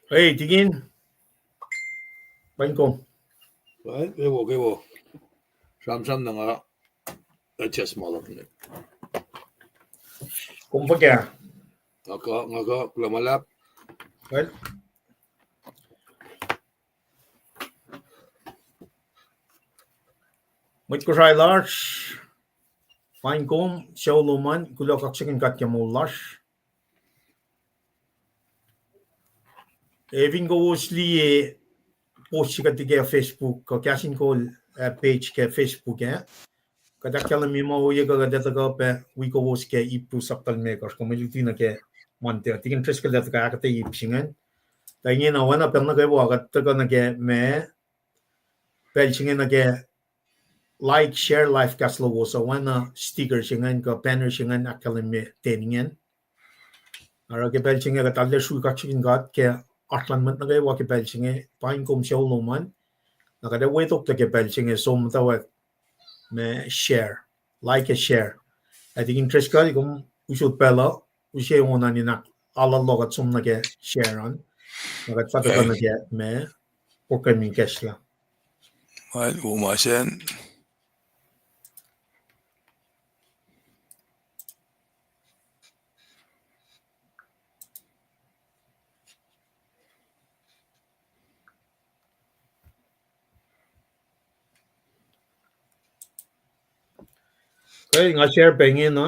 Hey, tingin. Paing ko. Right, kewo. Sam na nga. Adjust mo lang. Kung pa kaya. Nga lumalap. Well. Mwet Kosrae large. Paing ko. Siyaw luman. Kulo kaksakin kat kya mo large. Evin ko usli post ka tiga Facebook ka KahsInKol page ke Facebook ya. Kada kala mi mo ye ka data ka pe we ko was ke ipu saptal makers ko meluti na ke monte. Tingin tres ka data ka akketeyac singan. Tayo na oana per na ke bo agat ka na ke me pel singan na ke like share live kas lowos oana sticker singan ka banner singan akalan me teningen. Ara ke pel singan ka talle shu kaksakin kat ke Atlan man na kayo waki pelsinge paing kom siya luman nakada wait up ke pelsinge so mutawaek me share like a share I think interest ka kom usut pela usye oana ni nak ala logat sum na ke share on nagat pata ka na ke me programming kesla Well, umasen. okay nga share pengin no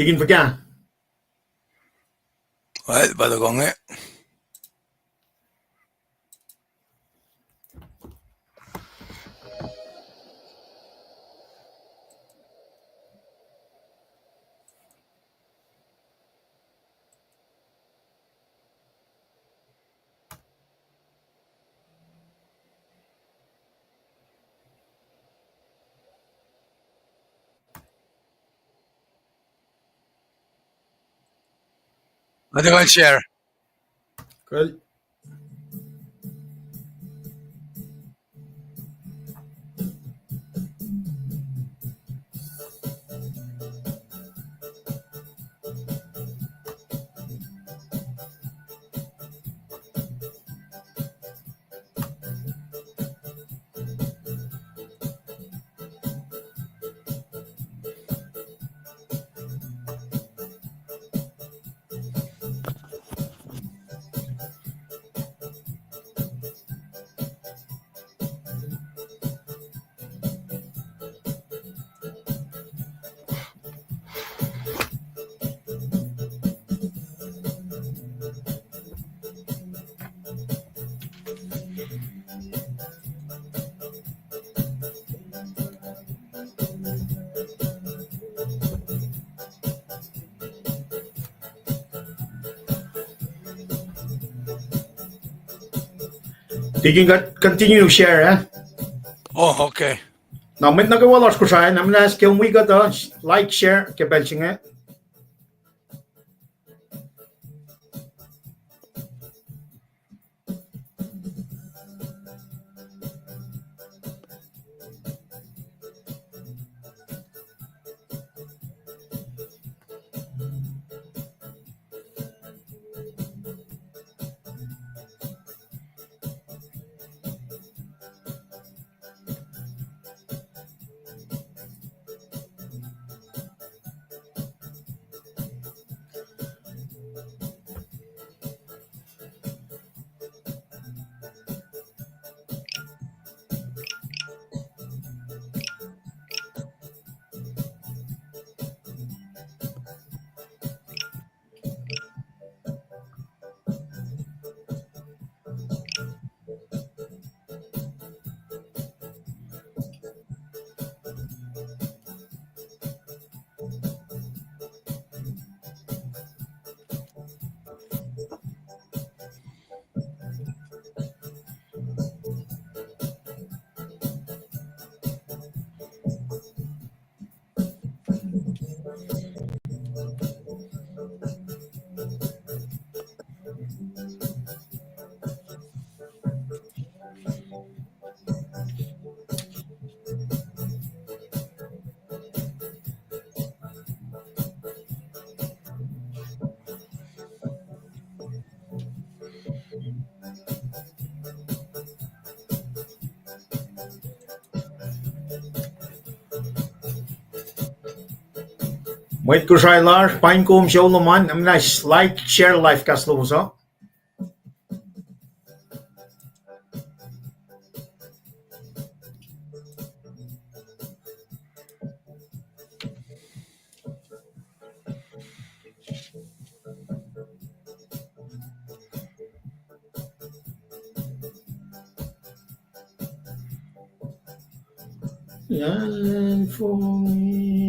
tingin pa kya Well, pada konge. Pada kon share. okay tingin ka continue share eh Oh, okay. now met na ka wala Kosrae namna skill we got like share ke pelsinge Mwet Kosrae lar, Paing kum show loman, I'm nice like, share live cast lowos. Yan for me.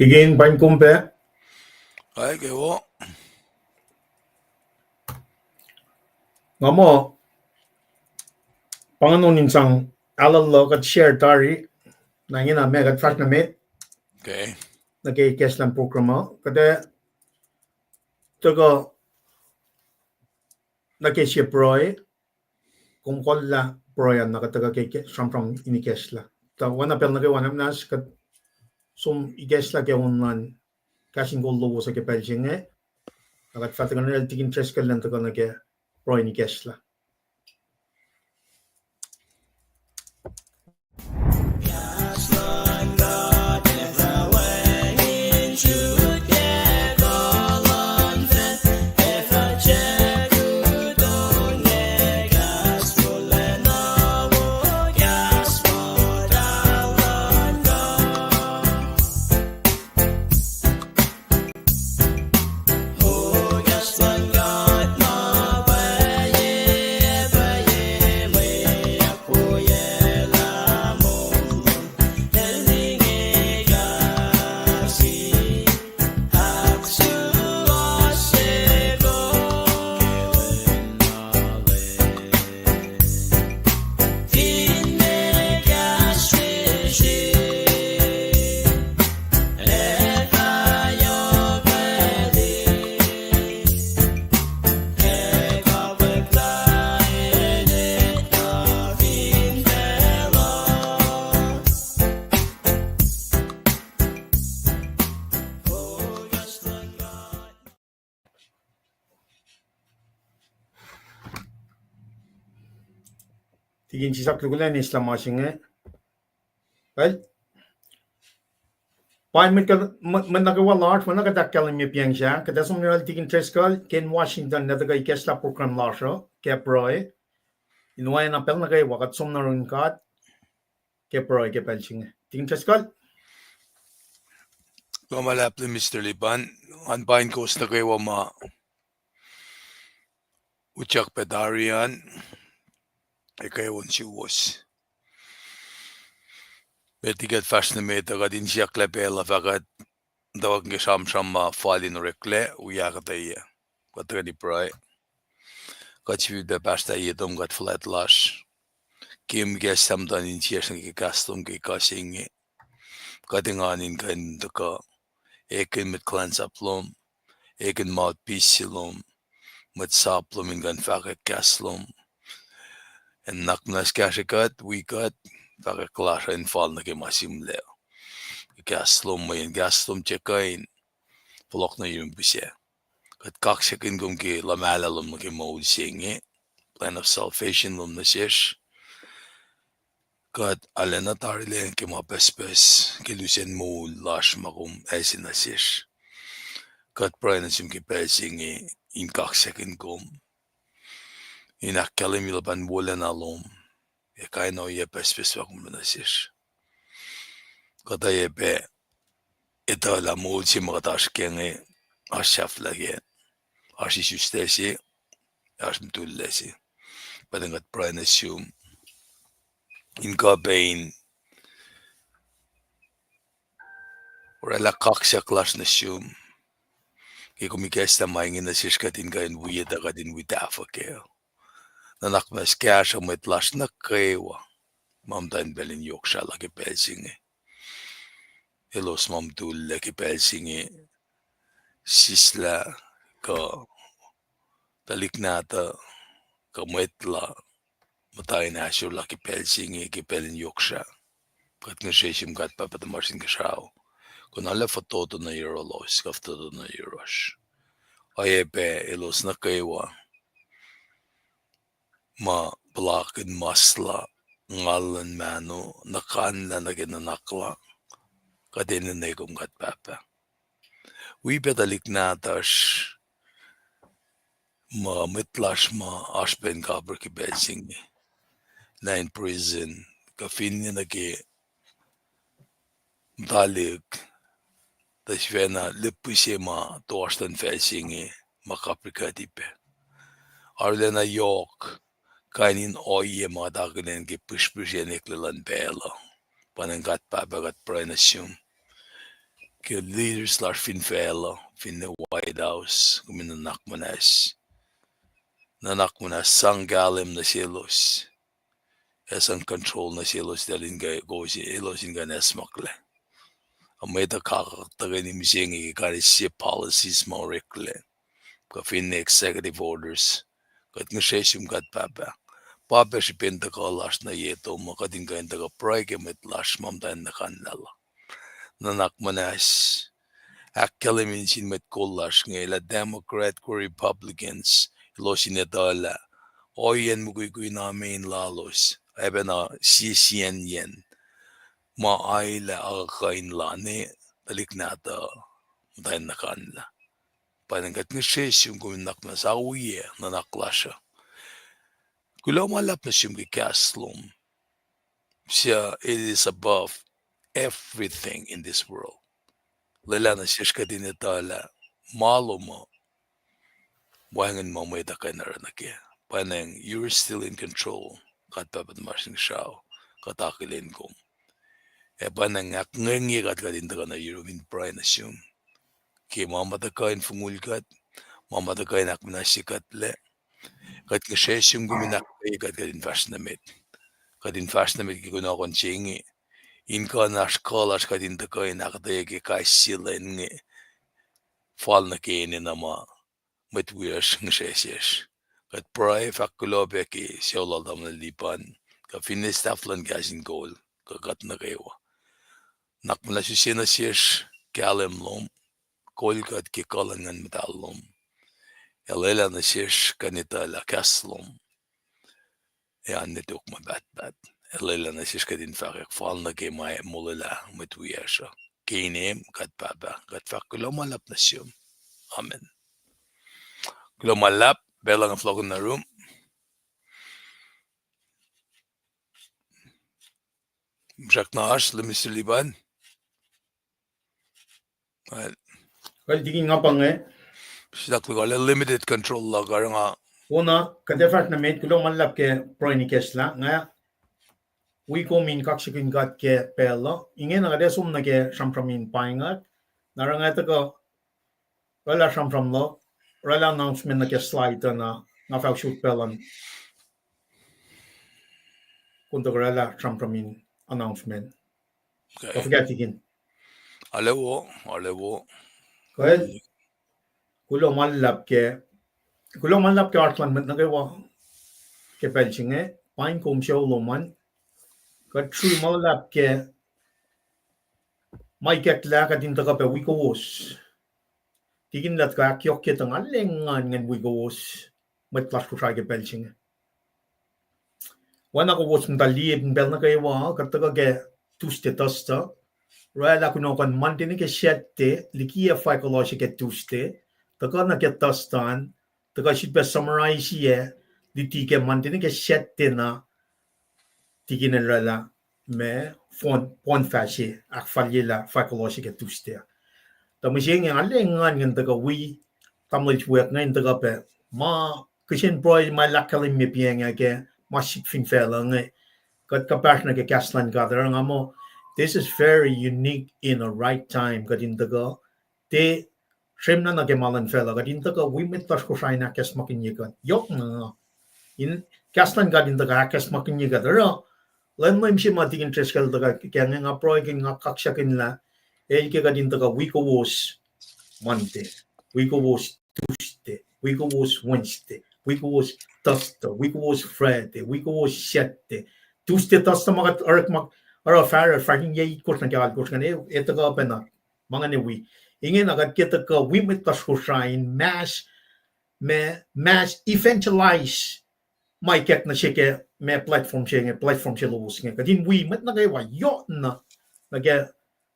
Tigin Paing kum pe. Ay, kewo. Ngamo panganon insang alallo kat share tari nangina mega track na met Okay. nagkikes lang programa kada taga nagkisya proy kung kolla proyan nakataga kay from inikes la ta wana pel nagay nas kat sum ikes la kay unan KahsInKol lowos sa kay inge nakat fatagan na tigin tres kal lang taga nagay proy inikes la. Tigin sisak lugulan Islam masing well Paing man nagawa large man nagadakkal mi piang siya kada sumnal tigin treskal ken Washington na tagay kesla program larso ke proy inuay na pel nagay wakat sumnarun kat ke proy ke pelching tigin treskal Lumalap ni Mr. Liban. Ang Paing Coast na kayo ma Uchak Pedarian. Ay kayo ang siwos. Betigat fast na may tagad din siya klepela fakat dawag nga sam ma falin rekle uyakataya. Kataga di proy. Kachiv de basta yedom gat flat lash. Kim gesam dan in siya sang kikastom kikasingi. Katinganin kan daka. Ekin mit kulacnsap lom. Ekin mouthpiece lom. Mit saplom in gan fakak kaslom. En naknas kashikat, we got fakak lasha in fall na kimasim leo. Kaslom mo yan gaslom chekain. Fulok na yung bisya. Kat kaksakin kung ki lamala lom na kimaul singi. Plan of salvation lom na siyesh. Kat alena tarile kimapespes. Kilusen mo lash makum esin na siyesh. Kat praenas yung kipesingi in kaksakin kom. Inakkalim ilaban wolacna lom. E kaino ye pespes vakum na siyesh. Kata ye be. Ito la multi magatash kenge. Ashaf lagi. Ashishustesi. Ashmtullesi. Padangat praenas yung inga Paing. Orala kaksak las na yung. Kikumikesta maingin na siyesh katin kain wiyeta katin witafa keo. Nanakmas kaya siya may las na kewa. Mamtain belin yoksha lagi pelsingi. Elos mamtul lagi pelsingi. Sisla ka taliknata ka Mwetla. Matain asyo lagi pelsingi ki pelin yoksha. Kat nga sheshim kat papatamarsin ka siyaw. Kung ala fatoto na eurolos, kaftoto na euros. Ayepe elos na kewa. Ma blakin masla. Ngalan mano. Nakanla na ginanakla. Kadinanegom kat papa. We betaliknatash. Ma mitlash ma ashpen kaber ki belsingi. Na in prison. Kafinya na ki dalig. Tashvena lipusye ma torstan felsingi. Ma kaprika dipe. Arlena yok. Kainin oye ma dagilen ki pushpusye neklilan bela. Panangat pabagat praenasyum. Ki leaders lar fin fela. Fin the White House. Kuminanak manas. Nanak manas sanggalim na silos. Esang control na silos dalin gosi ilos in ganesmakle. Ameta kakaktagan ni misingi kari siya policies mo rekle. Kafin na executive orders. Kat nga sheshim kat papa. Papa si pinta ka lash na yeto mo kading kain taga proike met lash mamdayan na kanlala. Nanak manas. Akkelimin sin met kolash nga ila Democrat ko Republicans. Ilos inedala. Oyen mo kuy namin lalos. Ebe na sisien yen. Maaila akakain lani. Taliknata. Mamdayan na kanla. Panangat nga sheshim kuminak na sa uye na naklasya. Kula malap na siyang kikaslom. Siya, it is above everything in this world. Lala na siya ka din itala. Malo mo. Wahangan mo may takay na rin aki. Panang, you're still in control. Kat papat marsing siyaw. Katakilin ko. Panang, akngangi kat din taka na European Prime na siyang. Kaya mamatakain fungulkat. Mamatakain akmanasikat le. Kat nga siya siyang guminakay kat kadin fashionamit. Kadin fashionamit kikunakon siyang inka na skolas kadin takay akketeyac KahsInKol nga fall na kini na ma matwiras nga siya siyas. Kat pray fakulobe ki siya lalam na lipan. Ka finistaflan KahsInKol kakat na kayo. Nakmala siya na siyas kalim lom. Kolkat kikalangan metalom. Elela na siyas kanita la kaslom. Yan nitok mabat-bat. Elela na siyas kadin fakak fall na kay may mulala matwiyasya. kinim kat baba kat fa kulomalap na siyum. Amen. Kulomalap belang vlog in the room. Mjak na as lemisiliban. Well, Tiging nga pang sidak ko limited control la nga. Una, kadefat na med kulong manlap ke proinikes la nga wiko min kaksakin gat ke pelo inge na kadesum na ke sampramin paingat naranga ko wala sampram lo wala announcement na ke slide na nga fa shoot pelan kunto wala sampramin announcement. Okay. Don't forget again. Alewo. Well, kulong manlap ke artlan met na ke pelchinge pain kom show loman ka true malap ke mai kek la ka din taka pe wiowos tigin lat ka kyok ke tang alengan ngan wiowos met plas ko ke pelchinge wana ko was mdali bel na kay wa ka taka ke tuste tosta rala kuno kan mantini ke shette likiyac akollah ke tuste taka na ke tostan taka should be summarize ye di ke mantini ke shette na tigin rala me fon fashe ak falye la akollah ke tuste tamasing yang alengan ngan taka wi tamul wek ngan taka pe ma kishin boy ma lakalim me pianga ke ma ship fin fela ngai kat kapasna ke kaslan gather ngamo. This is very unique in a right time kadin taka te shemna na ke malan fela kadin taka wi met tas ko shaina kes makin yekan yok na in kaslan kadin taka kes makin yekan len mem shi ma tigin treskel taka kyang nga proikin nga kaksakin la ke kadin taka wiowos Monday, wiowos Tuesday, wiowos Wednesday, wiowos Thursday, wiowos Friday, wiowos Saturday. Tuesday Thursday magat arak mag ara fara fucking ye course na kal course ngane eta ka pena mga ne wi ingen agat kita ka wi met tas Kosrae mass evangelize my kek na shike me platform she lowos nge kadin wi met na kay wa yo na nage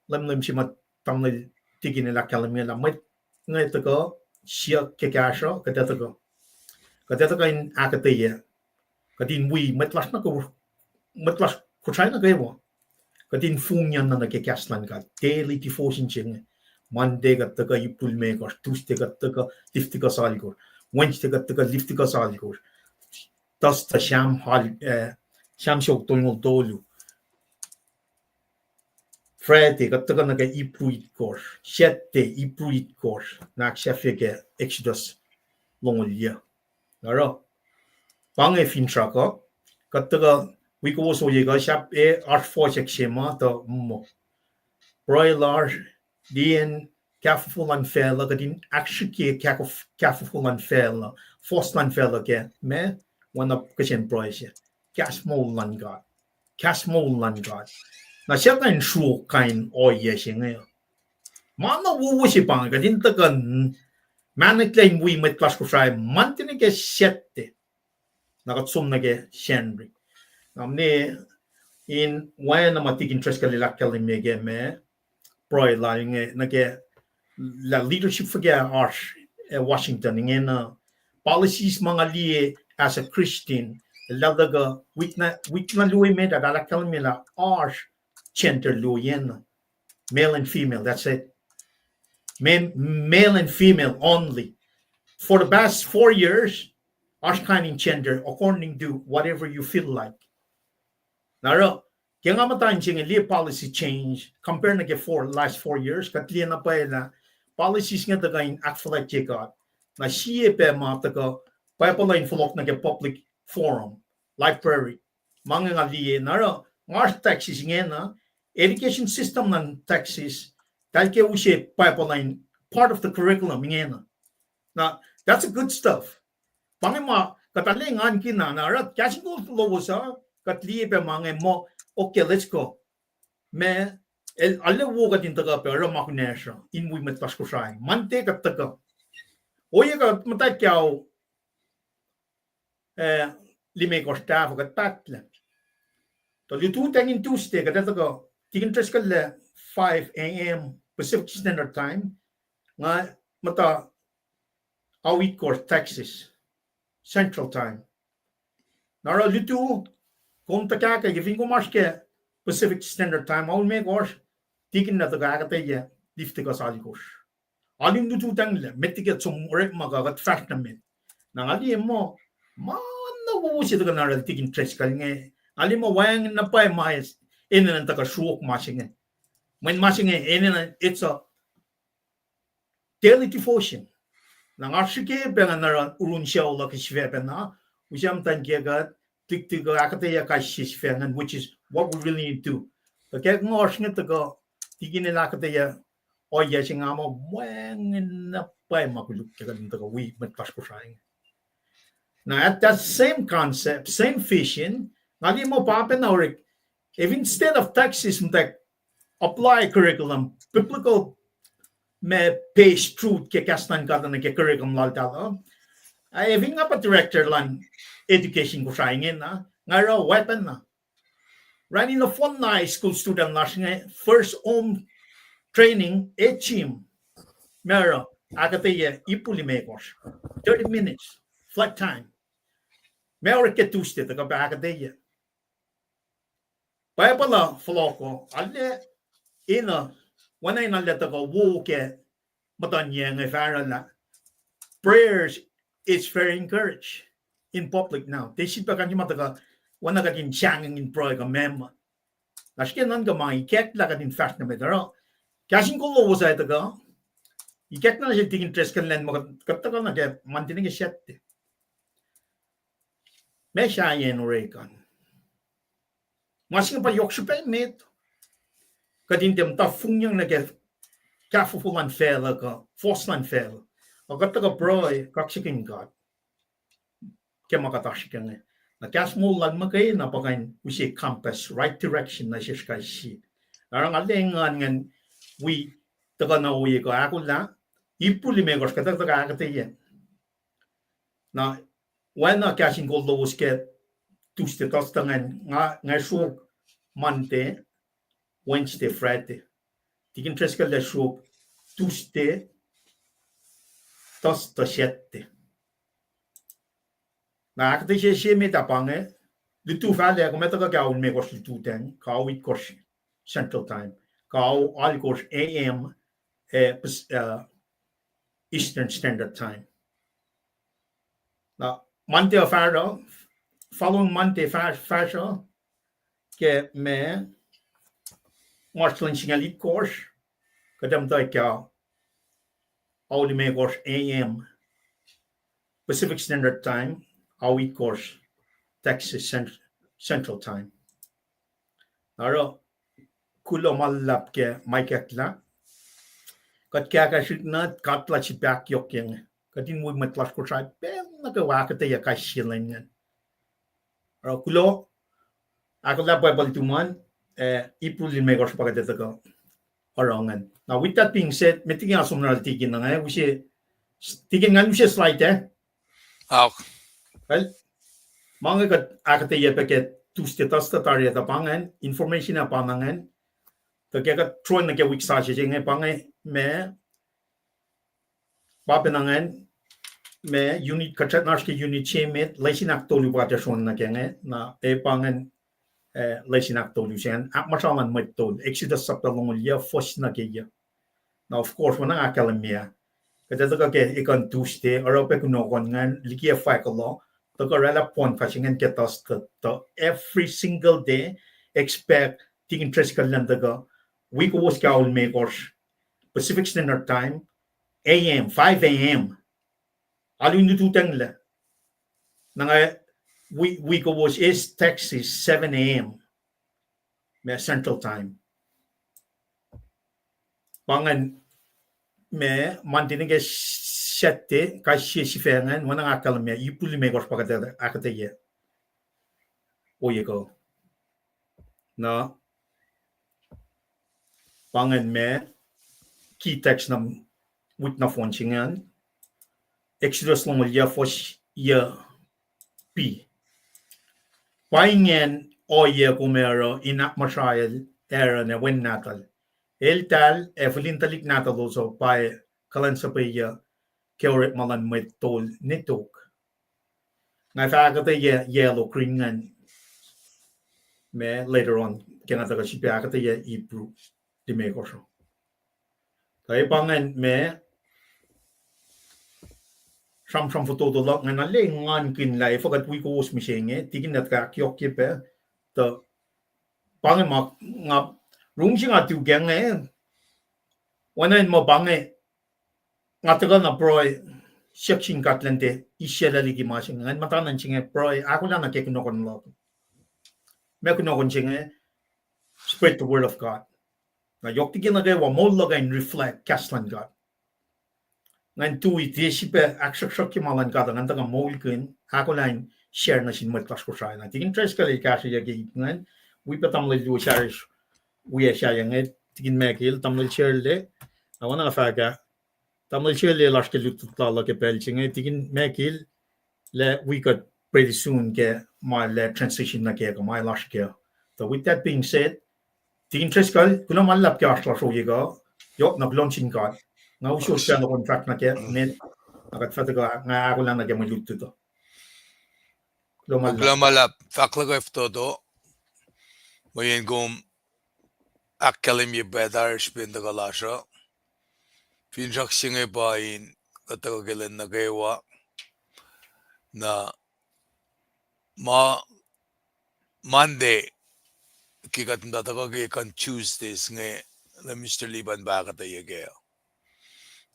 lam shi mat tamle tigin la kalamela met ngay tako siya ke kasho kadeta in akketeyac kadin wi metlas Kosrae na kayo kadin funyan na nagkakaslan ka daily devotion ching Monday ka taka ipul me Tuesday ka taka lifti ka salikor Wednesday ka taka lifti ka salikor Thursday sham shok tongol tolu Friday ka taka naga ipruit course Saturday ipruit course nak shafike Exodus longolya naro pange fintra ka taka wiowos oyega shap art4 sekshema to mo broiler dien kafulan fella kadin actually kafulan fella foslan fella ke me wana kishen broisha kasmolan god na siya kan shu kain oye shinga mana wo shi pang kadin takan manaklein wi met class Kosrae mantine ke sette nakatsum na ke shenri namne in when amatik interest ka lilak kalimege me broy lying nage la leadership for Washington in policies mga li as a Christian ladaga wikna lui me da la kalimela arsh gender luyen male and female that's it male and female only for the past 4 years arsh kind in gender according to whatever you feel like naro kaya nga matayin siya nga policy change compare na ke last 4 years katliya na pa na policies nga tagayin akketeyac checkout na siya pa mataka pa pala in Fulact na ke public forum library mga nga liye naro Mars Texas nga na education system ng Texas dahil kaya siya pa pala in part of the curriculum nga na that's a good stuff pangima katalingan kina na KahsInKol lowos katliya pa mga mo okay, let's go. Me alle woga din taga pero makunesha in wi met pas Kosrae. Mante ka taga. Oye ka mata kyao lime ko staff ka pacl. To you two tangin Tuesday ka taga. Tigin tres ka le 5 a.m. Pacific Standard Time nga mata awit course Texas Central Time. Nara lutu kung takaka giving ko mas ke Pacific Standard Time all me course tikin na taga akketeyac difte ka sali course. Alim lutu tangle metiket som rep magagat fast na men. Nang ali mo man na wusi taga nara tikin tres kalnge ali mo wang na pa mais inen taga shuok masinge. When masinge inen it's a daily devotion. Nang arsike bengan nara urun siya ula kisvepen Usiam tangiagat tik akketeyac kaisisfengan, which is what we really need to do. The kek ngors nga taga tigin akketeyac o yasing amo wang na pa makuluk taga we matpas Kosrae. Now at that same concept, same vision, ngali mo papen aurik, if instead of Texas apply curriculum, biblical me page truth ke kastan kata na ke curriculum laltalo. Ay eving nga pa director lang education ko sa ingin nga raw weapon na. Running the fun na school student na first home training team. Mero akketeyac ipulimekos 30 minutes flat time. Mero ke Tuesday taga ba akketeyac. Paya pala floko alle ina wanay na leta ko wo ke matanya nga fara na prayers. It's very encouraged in public now. They sit back and you mataga wana ka din changing in pro ka mem. Lashke nan ka mga ikek la ka din fast na medaro. KahsInKol lowos ay taga. Ikek na siya tingin tres kan len mo katagal na kaya mantinig siyete. May siya yan urekan. Mas nga pa yoksupe met. Kadin dem ta fungyang na kaya kafufulan fela ka. Foslan fela. Agataga broy kaksakin God. Kaya makatashikan na kasmo lang makay na pakain usi compass right direction na siya kasi. Arang alengan ngan we taga na uwi ko akollah ipulimekos kataga akketeyac. Na when na KahsInKol lowos ke Tuesday tostangan nga shuk Monday, Wednesday, Friday. Tikin tres ka la shuk Tuesday tosta 7. Na akketeyac siya may tapange, lutu fale ako may taga gawin may kos lutu ten, kawit kos Central Time, kaw all kos AM Eastern Standard Time. Na Monday of Faro, following Monday Faro, ke me Marcelin singalit kos, kadam tayo ka only may course AM Pacific Standard Time, awit course Texas Central Time. Aro kulo malap ke maikatla. Kat kaya kasi na katla si bakyok yung katin mo matlas ko sa pero nagawa ka tayo kasilan yan. Aro kulo ako la balituman ipulin may course pagkatito ko. Orangan. Now, with that being said, may tingin asom na tigin na ngayon. Tigin nga siya slide Well, mga akketeyac paket Tuesday tasta tarya tapangan, information na panangan. Kaya tron na kaya wiksa siya nga pangay me papanangan me unit kachat narski unit chemet lesinak tolu bata son na kaya na pangan lesinak tolu siya. Masalan may tol. Exodus saptalong liya fos na kaya. Now, of course, when I call me, because I can Tuesday or open no one likiyac law, the gorilla point catching and get us to every single day expect the interest calendar wiowos kaul makers Pacific Standard Time AM 5 AM. Alin nito tangle. Nanga wiowos is Texas 7 AM. Central Time. Pangan me mantinig sette kasi sifengan wanang akal me ipulimekos pagkateda akketeyac. Oyeko. Na pangan me key text nam wit na fonsingan Exodus lumulya fos ya P. Paing oye kumero inak masyayal era na wen natal. El tal fulintalik natalo so pa kulacnsap keuret malan Mwet tol netok. Nga akketeyac yellow green and me later on kenata ka sipi akketeyac Hebrew di me koso. Kaya pangan me sam foto do lak nga le ngan kin lai fakat wiowos misenge tikin nat ka kyok pe to pangan ma nga rungsing atu gang wanan mo bange nga tagal na broy section katlante isyela ligi masing ngan matanan singe broy akollah na kekunokon lak. Me kunokon singe spread the word of God. Na yok tikin na wa mo lagain reflect kaslan God. Ngan tu itesipe aksak malan God ngan taga molkin akollah share na sin mat Kosrae na tikin tres kali kasi yagi ngan we patamle do share we share ngan tikin mekil tamle share le awana faga tamle share le laske lutla ke pelchinge tikin mekil le we could pretty soon get my transition na ke my laske. So with that being said, tikin tres kali kuna malap ke asla so yega yok na launching God. Nga usul siya na contract na ke net akat fataga nga ako lang nagyang maluto to. Lumalap faklaga iftodo moyen gum akkelim ye bedar spinde galasha finjak singe bain kataga gelen nukewa na Monday kikat ndataga ke kan Tuesdays nge na Mr. Liban bakatayac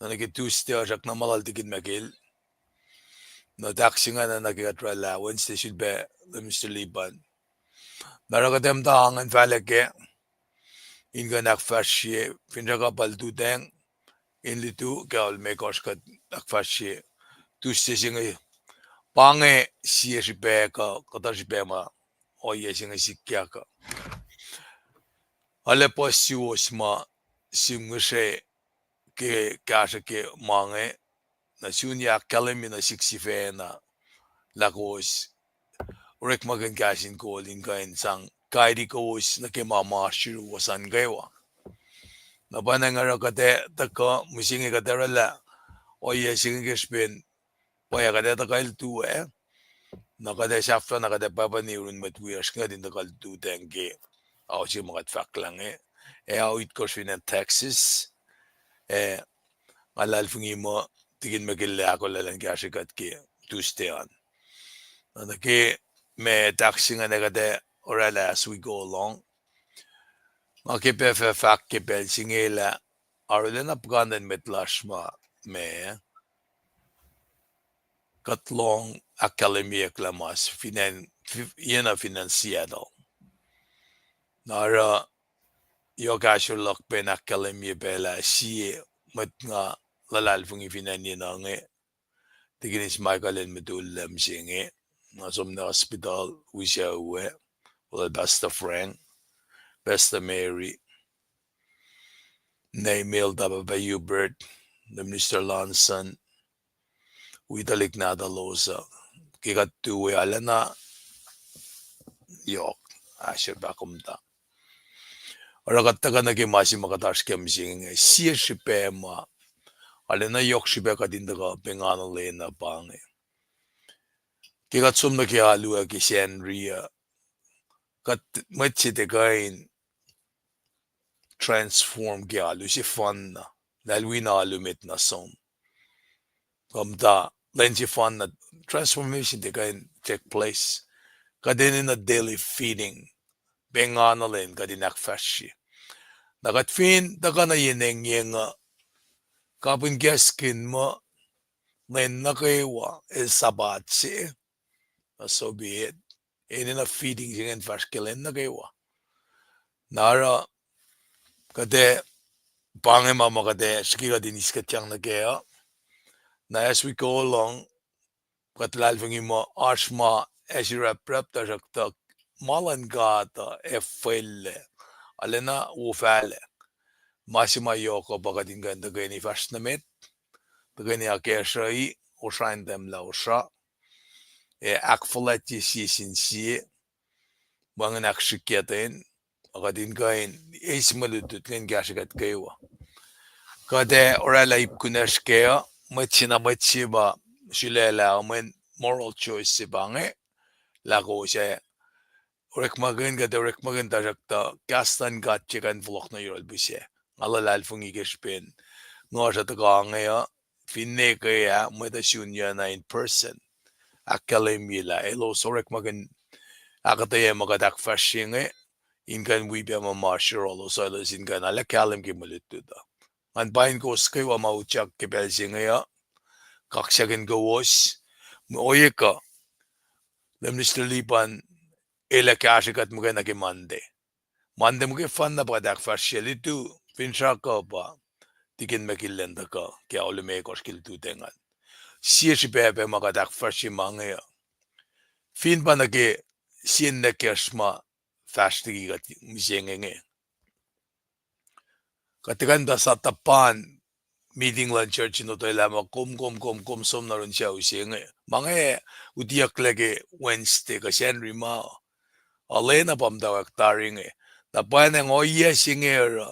na nagi Tuesday ajak na malal tikin mekil na daksinga na nagigat allowance they should be the Mr. Liban naragatem ta angan faleke inge nakfashie finjaga baldudeng inlitu kaul mekoskat nakfashie Tuesday singe pange siye ka kata ma oye singe sikiaka ale posiwos ma simgse ke kasha ke mange na sunya kalemi na 60 na lagos rek magan KahsInKol in kain sang kairi kos na ke mama shiru wasan gaywa na banangara kate taka musingi katerala oye singe spin oye kate takail tu na kate shafta na kate papa ni urun matwiyash nga din takal tu tenge ako si makat faklang ako itkos in Texas alal fungi mo tigin magille ako lalang kashikat ke Tuesday on na ke me taxi nga negate orala as we go along makipe fak ke pel singela arlen apganan metlashma me katlong akademia klamas yena financiado nara yogashulok pen akademia bela si mat nga lalal fungi finani na nge tiginis Michael and medulam singe nasom na hospital wisha uwe wala basta Frank basta Mary na email daba ba Hubert the Mr. Lanson witalik na dalosa kikat tuwe alana yok asher bakumta orakat taga nagi masi makatash kemsing siya shipe ma alena yok shipe kadindaga pengano lena pange kikat sumna ki alua ki Henria kat machite kain transform ki alu si fun na dahil winalumit na som kamta len si fun na transformation de kain take place kadinin na daily feeding pengano len kadinak fashi nakat fin daga na yineng yung kapin gaskin mo len nukewa sabat si so be it ini na feeding yung fashkilen nukewa nara kade pange mama kade shkiga dinis katyang nagaya na as we go along katlal fungi mo ashma esira prep tajaktak malan gata felle alena ufale masima yoko bakadingan dagani fashnamet dagani akesrai ushain dem la usha akfalati si sinsi bangan akshiketin akadin kain ismalutut len gashikat kayo kade orala ipkunesh kaya machina machiba shilela men moral choice si bange lago siya Rekmagen gade rekmagen tajakta kastan gat chikan vlog na yorol busye alalal fungi gespen ngosha taga ngaya finne kaya mada shunya na in person akalemila elo so rekmagen akketeyac magadak fashinge ingan wibe ma marshal so los ingan ala kalem ki malituda an bain ko skay wa mauchak ke belsinge ya kaksakin gawos oyeka lemnister lipan ela kashikat mga nagimande. Mande mga fan na padak farsiyali tu finsha ka ba tikin makilenda ka kaya ulume ko skil tu tengan. Siya si bebe magadak farsi mga ya. Fin pa nagi siya na kersma fastigi kat misengenge. Katikan da sa tapan meeting lan church no to ilama kum som na rin siya usenge. Mga utiyak lagi Wednesday kasi Henry Mao. Alena pamdawak taring na panang oya singera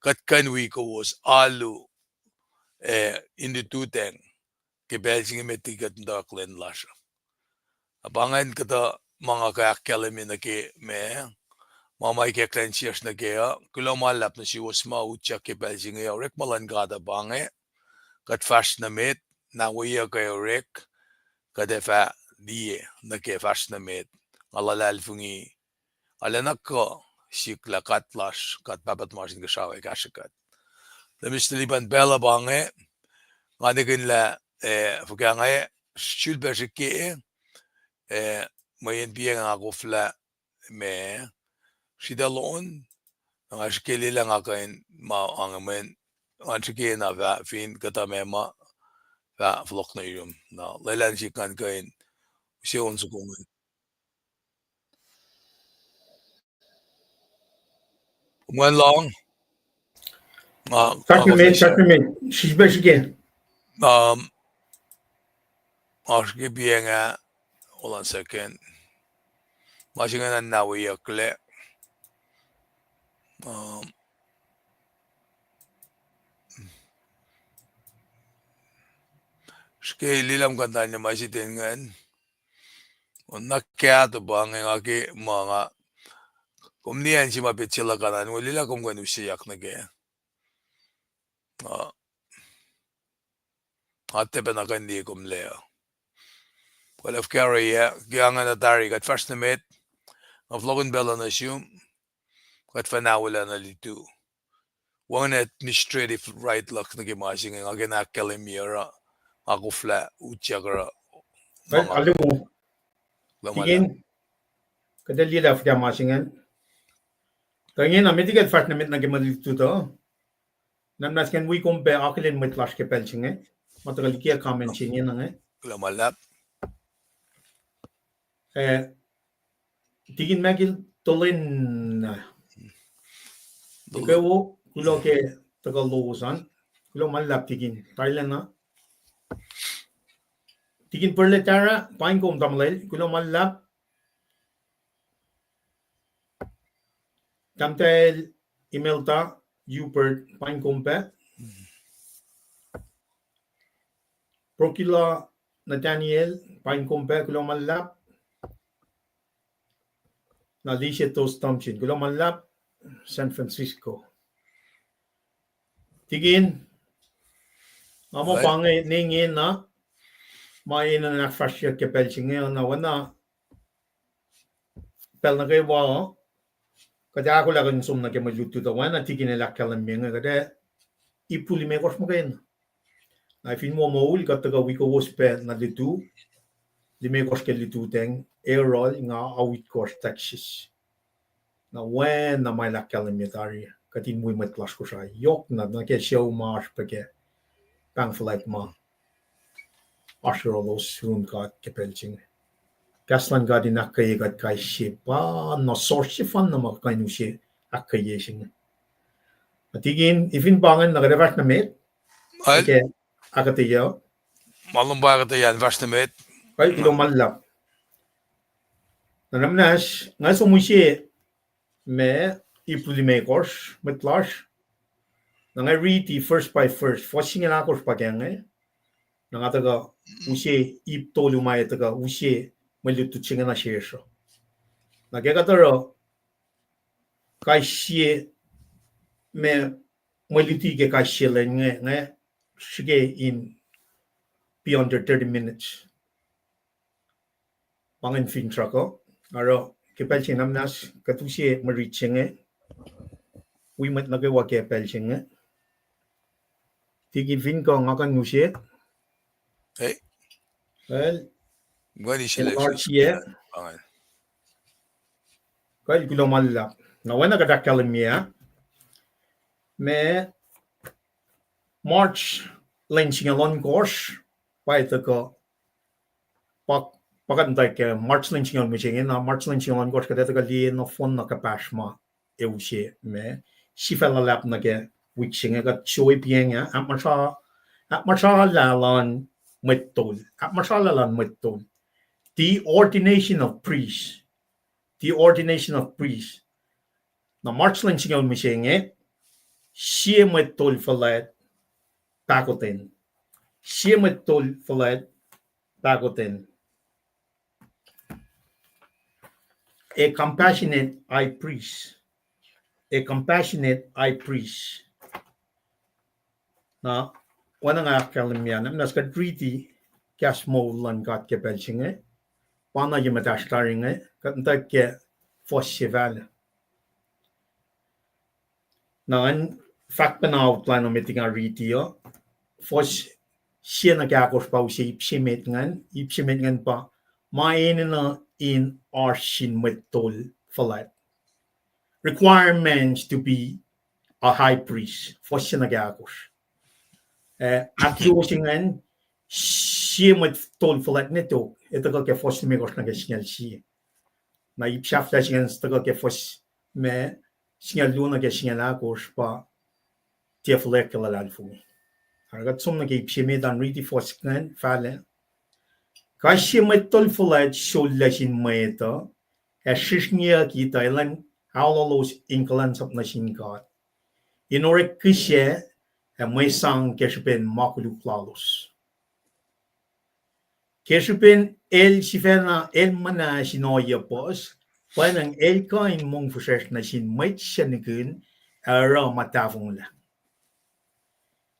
katkan wiowos alu indututeng kibelsing metigat ndak len lasha abangan kata mga kakkalami na ki me mamay kaklansias na kaya kulomalap na si wasma utya kibelsing ya rek malan gada bange kat fast na met na waya kayo rek kadefa diye na ke fast na met alalal fungi alanak ko sikla katlash kat babat marsin Kosrae kashikat lemisteliban bela bange nganigin la fugange shulbashike mayen biang ako fla me sidalon nga shkeli lang akain ma angamen anchike na va fin kata mema va vlog na yum na lelan sikan kain siyon sukungan Mwen long. 40 minutes. She's again. Aske bienga. Hold on a second. Masinga na nawiyakle. Ske lilam kantanya masitengan. Nakya to bang ngaki mga kumnian si mapitsila kanan walila kum kanu siyak na kaya. Ate pa na kandi kum leo. Well, if carry kaya nga natari kat first na met of logan bella na siyum kat fanawala na litu. One administrative right lock na kimasing nga ginakalimira ako fla uchagara. Alam mo, tigin, kada lila fya masingan. Kaya na metigat fast na met na gimalito to. Namnas kan we compare akolin met flash ke pelsinge. Matagal kiya comment sinye na nga. Lulap. Tigin magil tolin na. Ikaw kulo ke tagal lowosan. Kulo malap tigin. Thailand na. Tigin perle tara paing kom tamlel kulo malap. Kamtel email ta per paing kompe. Prokila Nathaniel paing kompe kulo malap. Na Alicia Toast Thompson kulo malap San Francisco. Tigin amo pangay ningin na may na fasya ke pelsinge na wana pel na kay wa kada ako lang sum na ke maluto to wana tigin la kalam menga kada ipuli me kos mo kayen na fin mo ul kataga wiowos pe na litu lime kos ke litu teng aerol nga awit kos Texas na when na may la kalam metari katin mo mat klas ko sa yok na ke show marsh pa ke pang Fulact ma Asherolos soon got kepelching. Gaslan got in akketeyac kai shepa no source fan na makkainu she akkeyeshing. Atigin ifin bangan nagarevat na met. Okay, akketeyac. Malum ba akketeyac vast na met. Kay kilo malap. Nanamnas nga sumushi me ipulimakers metlash nang read the first by first forcing an akos pagenge nang ataga usie ip tolumay ataga usie malutu chinga na shesho nagegataro kai shie me maluti ke kai shile nge shige in beyond 30 minutes pangin fin trako aro kepel chinamnas katusie marichenge we met nagewa kepel chinge tigi fin ko ngakan usie Hey, well gwani in sila large year pangan. kai kulomalla na wana kada kalamia me March lynching along course by the go pakan ke March lynching on machine na March lynching on course kada ga li no phone na kapashma eusie me sifela lap na ke wixing ga choi pienga atmasha lalan metol atmasha lalan metol the ordination of priests na March lynching on machine sie metol falat Pakoten. Siamatol Fulact Pakoten. A compassionate high priest. Na wana nga kalimyan nas ka treaty kas mo lan gat ke belchinge. Wana yimatash taringe kanta ke foshival. Na an fact na outline of meeting a retio. Fos siya nagkakos pa siya ipsimet ngan pa main na in arshin metol Fulact requirements to be a high priest fos siya nagkakos atyosingan siya metol Fulact nito ito ka ke fos nimegos nagasinyal siya na ipsafta siya ito ka ke fos me sinyal doon nagasinyal akos pa tia Fulact kalalal fumi Argat som nag ipsimet ang riti foskan fale. Kasi metol Fulact solasin meto. Esisnya kita ilan haulos kulacnsap na singkat. Inorek kisye may sang kesupen makuluklalos. Kesupen el sifena el mana sinoya pos. Panang el kain mong fuses na sin may siyanikun ara matafong la.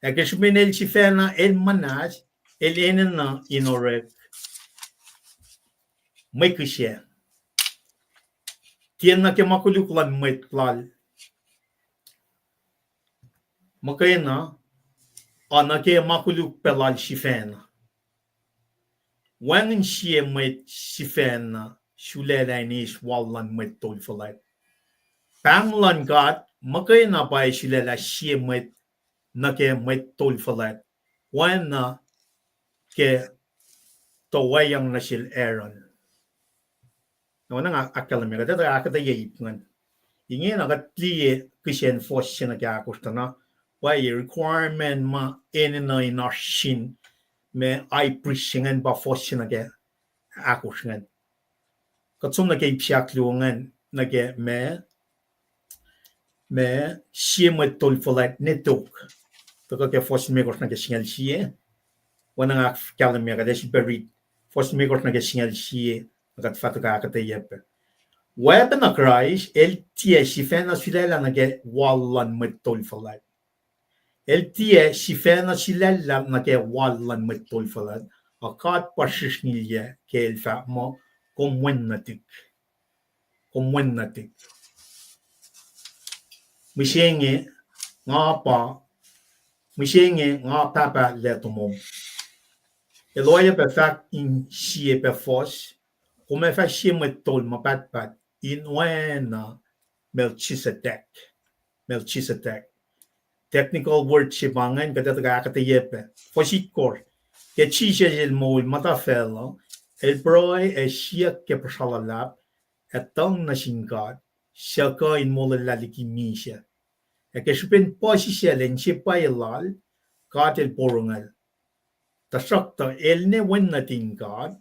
Kesupen el sifena el manas el enena inorek may kisye. Tien na ke makuluklan metlal. Makayna ana ke makuluk pelal sifena. Wanin siya met sifena shulela inis wallan metol Fulact. Pamlan gat makayna pa shulela siya met na ke metol Fulact. Wan na ke tawayang na sil Aaron. Wana nga akalamira dito akketeyac ngan. Inge na katliye kisyen fos siya nagkakustana. Why requirement ma enina inashin me ay prisingan ba fos siya nagkakusngan. Katsum nagkaipsyaklungan nagke me siya metol Fulact netok. Taka ke fos megos nagkasingal siya. Wana nga kalamira desi berit fos megos nagkasingal siya. Nagat fatuka akketeyac. Web na Christ, el tie sifena silela nage wallan metol Fulact. El tie sifena silela nage wallan metol Fulact. Akat pasisnilya ke el fa mo komwennatik. Misyenge nga papa letomom. Eloya pe fak in siye pe fos. Como fa siye metol mapatpat. In oana Melchizedek. Technical word sibangan kada akketeyac. Fosikor. Ke chisya el mol matafelo. El broy e siya ke pasalalap. Etang na singkat. Siya ka in mola likiyac. E ke supen posisya len siya pailal. Kat el porungal. Tasakta el ne wen na tingkat.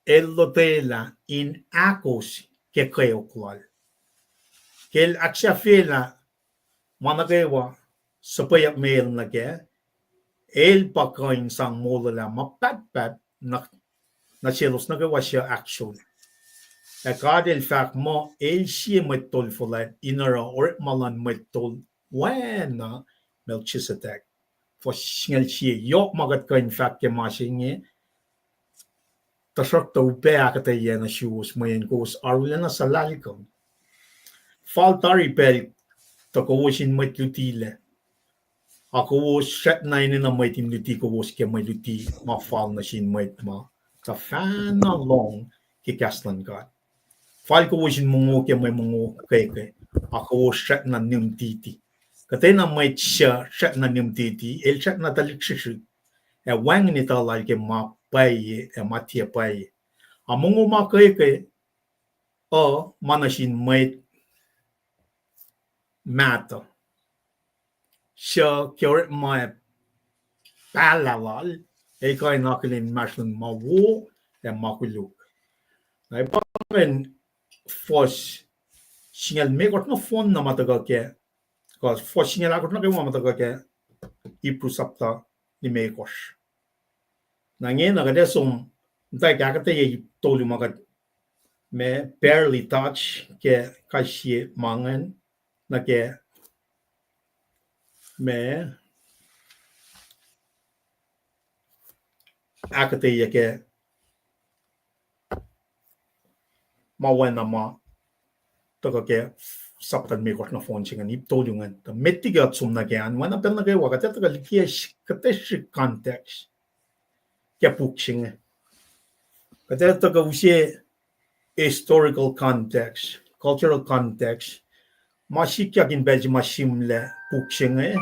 El lotela in akos ke kayoklal. kel aksya fela managewa supaya mail na ke el pakain sang molala mapat na selos nagawa siya action. Kadel fact mo el siya metol Fulact inara or malan metol wena Melchizedek. For singal siya yok magat ka in fact ke masinge tasok to upe akketeyac na siwos mayen kos arula na salalikon. Faltari pel takowosin metlutile. Ako was set na inin na may timluti ko was ke may luti ma-fall na sin may ma. Ta fan na long kikaslan God. Fal ko was in mungo ke may mungo kay. Ako was set na nimtiti. Katay na may siya set na nimtiti. El set na taliksisu. E wang ni talal ke ma pay e matia pay. Amungo ma kay. O manasin may matter. Siya kaya may palalal ay kaya nakalin maslun mawo e makuluk. Ay bakit fos singal megot na phone na matagal ke because fos singal akot na kayo matagal ke iprusapta ni mekos. Nangin nagadesong tay kakketeyac tolu magat me barely touch ke kasi mangan na ke me akketeyac ke mawena ma taka ke saptan mekos na phone singan ip tolungan ta metigat sum na ke an wana pel na ke wakata taka likiyac katesh context ke puksinga kata taka usie historical context cultural context masik in belgi masimle puksinga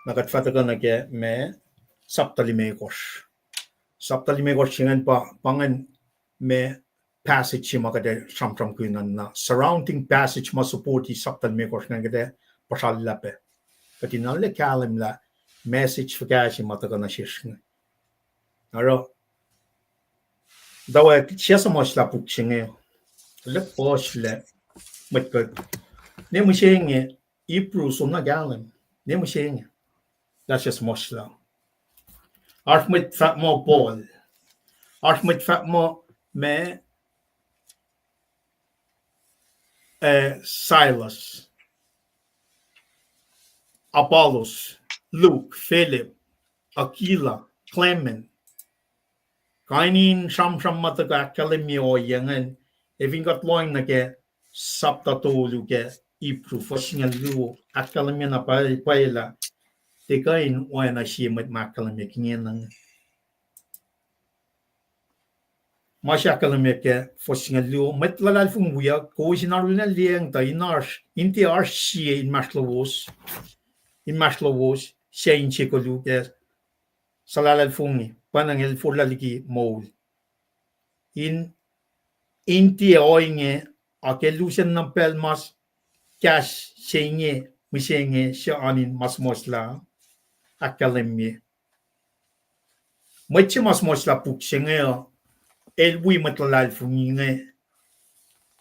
nagat fataka na ke me saptalimekos singan pa pangan me passage makade samtram kunan na surrounding passage masuporti saptalimekos nga kade pasalape katina le kalim la message fagashi mataka na shishna aro dawa chesa masla puksinga le posle matka ne mushenge ipru sumna galim ne mushenge that's just masla Archmit fat mo Paul. Archmit fat mo me Silas. Apollos. Luke. Philip. Aquila. Clement. Kainin sham mataga kalimio yangan. Evin got loin na ke saptatolu ke ipru fosingal luo akalimia na paila. Tekain oana siya makalimia kinyan Masya kalimia fosingal luo metlalal fung buya ko sinaruna liang ta inti siya in maslowos siya in chikolu ke salalal fungi panangel furlaliki mol inti inge akelusen ng pelmas cash siya misenge siya anin mas mosla akalimia Machi mas mosla puksinga elwi matlalal funginga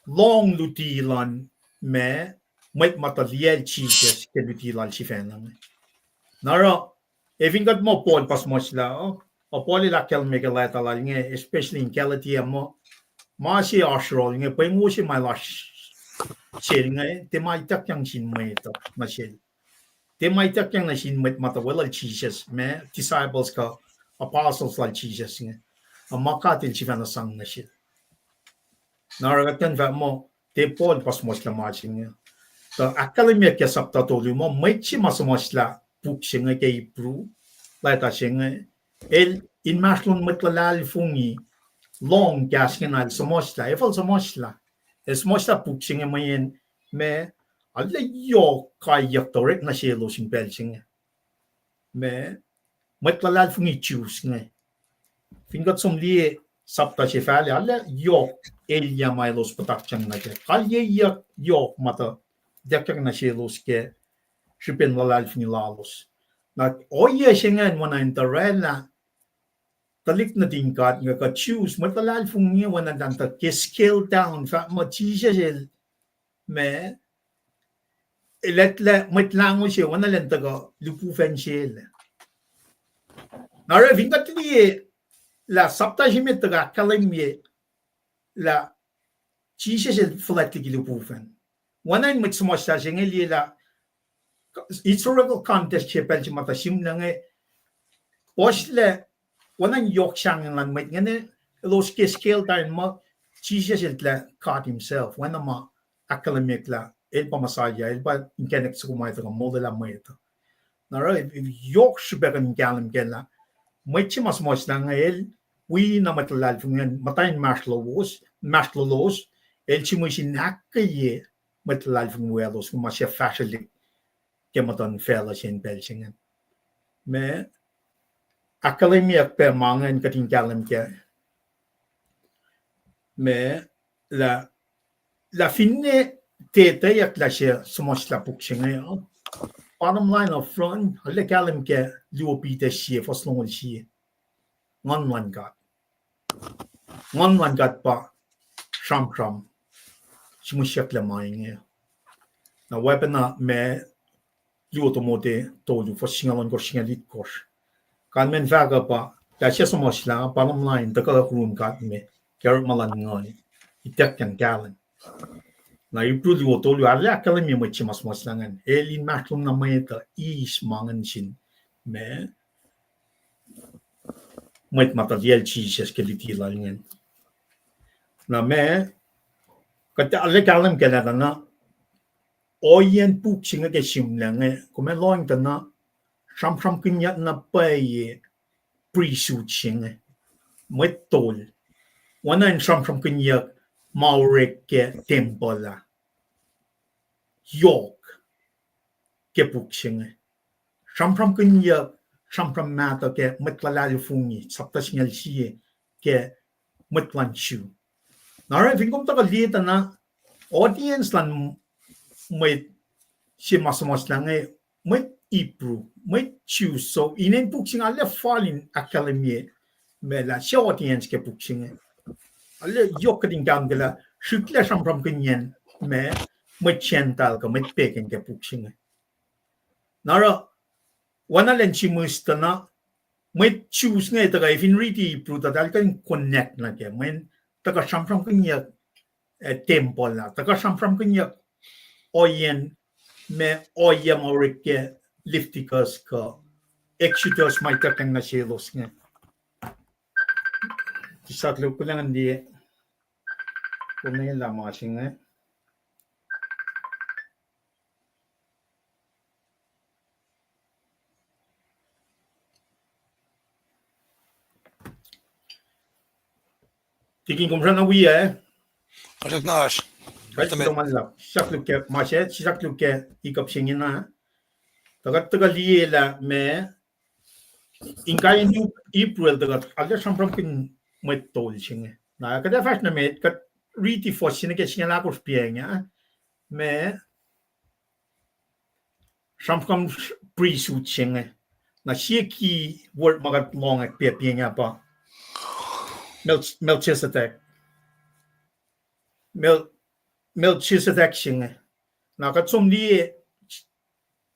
long lutilan me mataliel cheeses ke lutilan sifenang nara evingat mo pon pas mosla o poli la kelme kelata la nge especially in kelati mo masi asrol nge pengusi my lash chelnga te mai tak yang sin mai to na shel te mai tak yang na sin matawala cheeses me disciples ka apostles like Jesus nga makatil sifana sang na shil naragatan va mo te pon pas mosla matching nga ta akalimia ke sapta tolu mo maichi mas mosla puksinga ke ipru laita singa el in maslon matlalal fungi long gaskinal samosla efal samosla es mosla puksinga mayen me alla yo kayak torek na shelo sin belsinga me matlalal fungi choose nga fingat som lie sapta chefale alla yo elia mailos patakchang na ke kalye yo mata dakyak na shelos ke shipen lalal fungi lalos na oye shengan wana interella talik na tingkat nga ka choose matlalal fungi wana danta ke scale down fa mo chisel me let mit lango siya wana lang taga lupu fan siya. Nara vingat li la sapta jimit taga kalimye la chisha siya Fulact li lupu fan. Wana mit sumosya siya li la historical context siya pel siya mata sim lang osle wana yok siyang lang mit ngane los ke scale time mo chisha siya la caught himself wana ma academic la el pa masaya el pa inkenek sa kumay taga modela mo ito. Nara yok siya kan galam gela may mas lang el we na matalal fungan matayin lowos el chimusin nakaye matalal fung wiowos kung masya facility ke matan fela sin belsingan me academia pe mangan kating galam ke me la finne tete yak la siya sumosla puksingan bottom line of front halle galam ke luopite siya foslongol siya ngon one got pa sham simusyak lamay na weapon na me luotomote tolu for singalon ko singalit kos kan men vaga pa da siya sumosla bottom line daga room got me kerot malan ngoy itek kan galan na ipru luotolu ala kalami mo chimas moslangan elin matlum na mayta is mangan sin me Mwet material cheese ke litila ngen na me kata ale kalam kala na oyen puk singa ke simlang kuma loing na sham kinya na pay pre-suit singa Mwet tol wana in sham kinya maurekk ke tempola yok ke puk singa sham kinya Shampram mata ke metlalal fungi sapta singal siye ke metlanchu. Nara vingom ta kalita na audience lan may si masamos lang may ipru may choose so inen puksing alle falling academy mela si audience ke puksing alle yok kading gam gala shukla shampram kinyen me may chental ka may peken ke puksing. Nara wana len chimusta na may choose nga taga if in really pruta dal kan connect na ke men taga shampram kanya temple na taga shampram kanya oyen me oyam orike liftikas ka exutos may takang na silos nga isatlo ko lang hindi kung na yung lamasing nga Tiking kumsan na wiya Asak naas. Kahit man lang. Saklo ke maset, saklo ke ikap singin na. Tagat liela me inkayan yu April tagat aga sampram kin met tol singe. Na kada fast na met kat riti fos singe ke singe lakos pienga me sampram pre-suit singe. Na sieki word magat long at pienga pa. Melchizedek singe. Na kat som li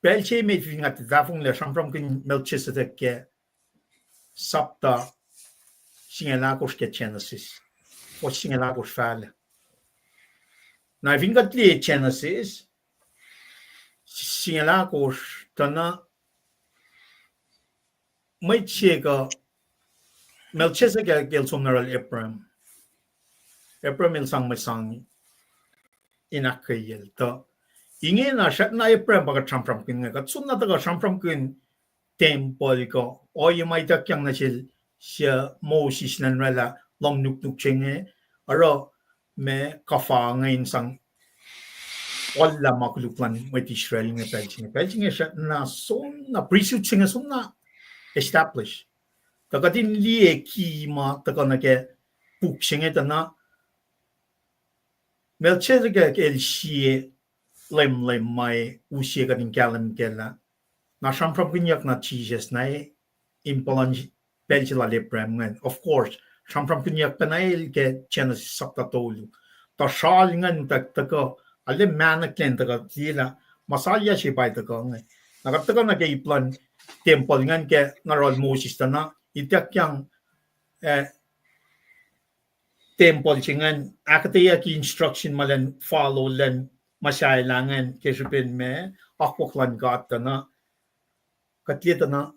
belche me vingat dafung le sampram kin Melchizedek ke sapta singe lakos ke Genesis. O singe lakos fale. Na vingat li Genesis singe lakos tana may chega Melchizedek gel somnaral Abraham. Abraham il sang masang inakayel to. Inge na siya na Abraham baga sampram kin nga. Kat sunna taga sampram kin temple ko. O yung may takyang na siya Moses nan rala long nuk chenge. Aro me kafa ngayon sang wala makuluklan with Israel nga pelching. Pelching siya na son na priesthood siya nga son na establish. Taga din liye ki ma taga na ke puksing ito na Melchizedek el siye lem may usiye ka din kalam kela na sampram kinyak na Jesus na impalan pelchila leprem ngan. Of course, sampram kinyak pa na ke Genesis sapta tolu. Ta shal ngan taga ale manak len taga tila masaya si pai to ko ngai nakat to na ke iplan temple ngan ke ngarol Moses na itiak yang temple chingan akketeyac instruction malan follow len masailangan kesupin me akwaklan gat na katlita na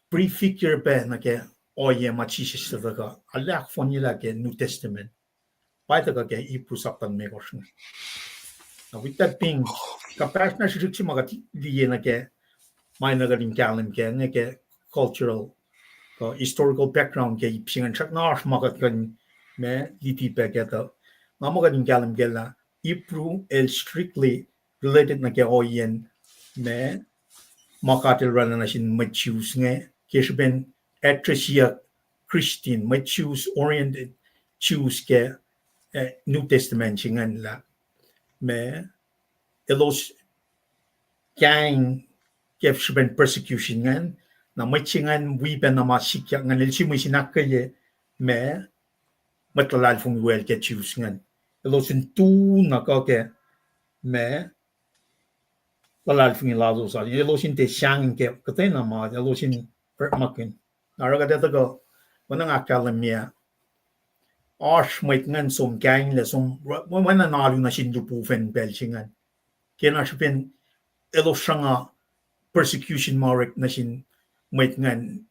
prefigure pe na ke oye machisis to ka alak fonila ke New Testament pai to ke ipusaptan me koshna now with that being kapasna shikchi magati diye na ke mai na galing kalam ke ne ke cultural historical background ke ipsingan chak na magat kan me liti pe ke to mamagan kalam gela ipru el strictly related na ke oyen me makatil rana na sin machus nge kesben atresia Christian machus oriented choose ke New Testament chingan la me elos gang kesben persecution ngan na machingan wipen na masikya ngan el simusinak ke me matlal fung wel ke choose ngan elosin tu na ka ke me lalal fung lazo sa elosin te shang ke katena ma elosin permakin naraga de to wanang akalamia ash mait ngan som gang le som wana nalu na sin dupu fen bel chingan kena shpen elosanga persecution marek na sin mait ngan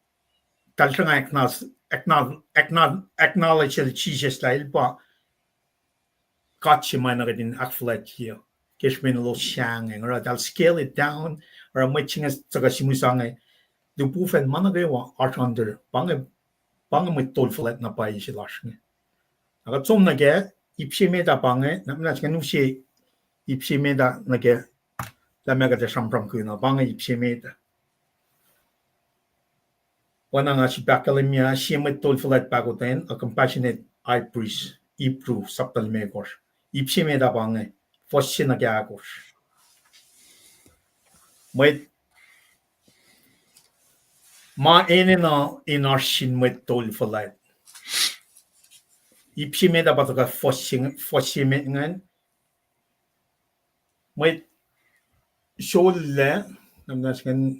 taltranga acknowledge el Jesus style pa katchi mana gadin Fulact here keshben lo shang and right I'll scale it down or I'm waiting as taga simusanga dupu fen mana gewa art under bange mit tol Fulact na pa isi lashne aga som na ge ipshimeda bange namna chanu she ipshimeda na ge la mega de shampram ku na bange ipshimeda wana nga si pakalemia shimit tol Fulact Pakoten a compassionate high priest ipru saptal mekor ipshimeda bange fossina ge agos Mwet ma enena inarshin mit tol Fulact ipshimeda batoka fossimet ngan Mwet sholle namnas kan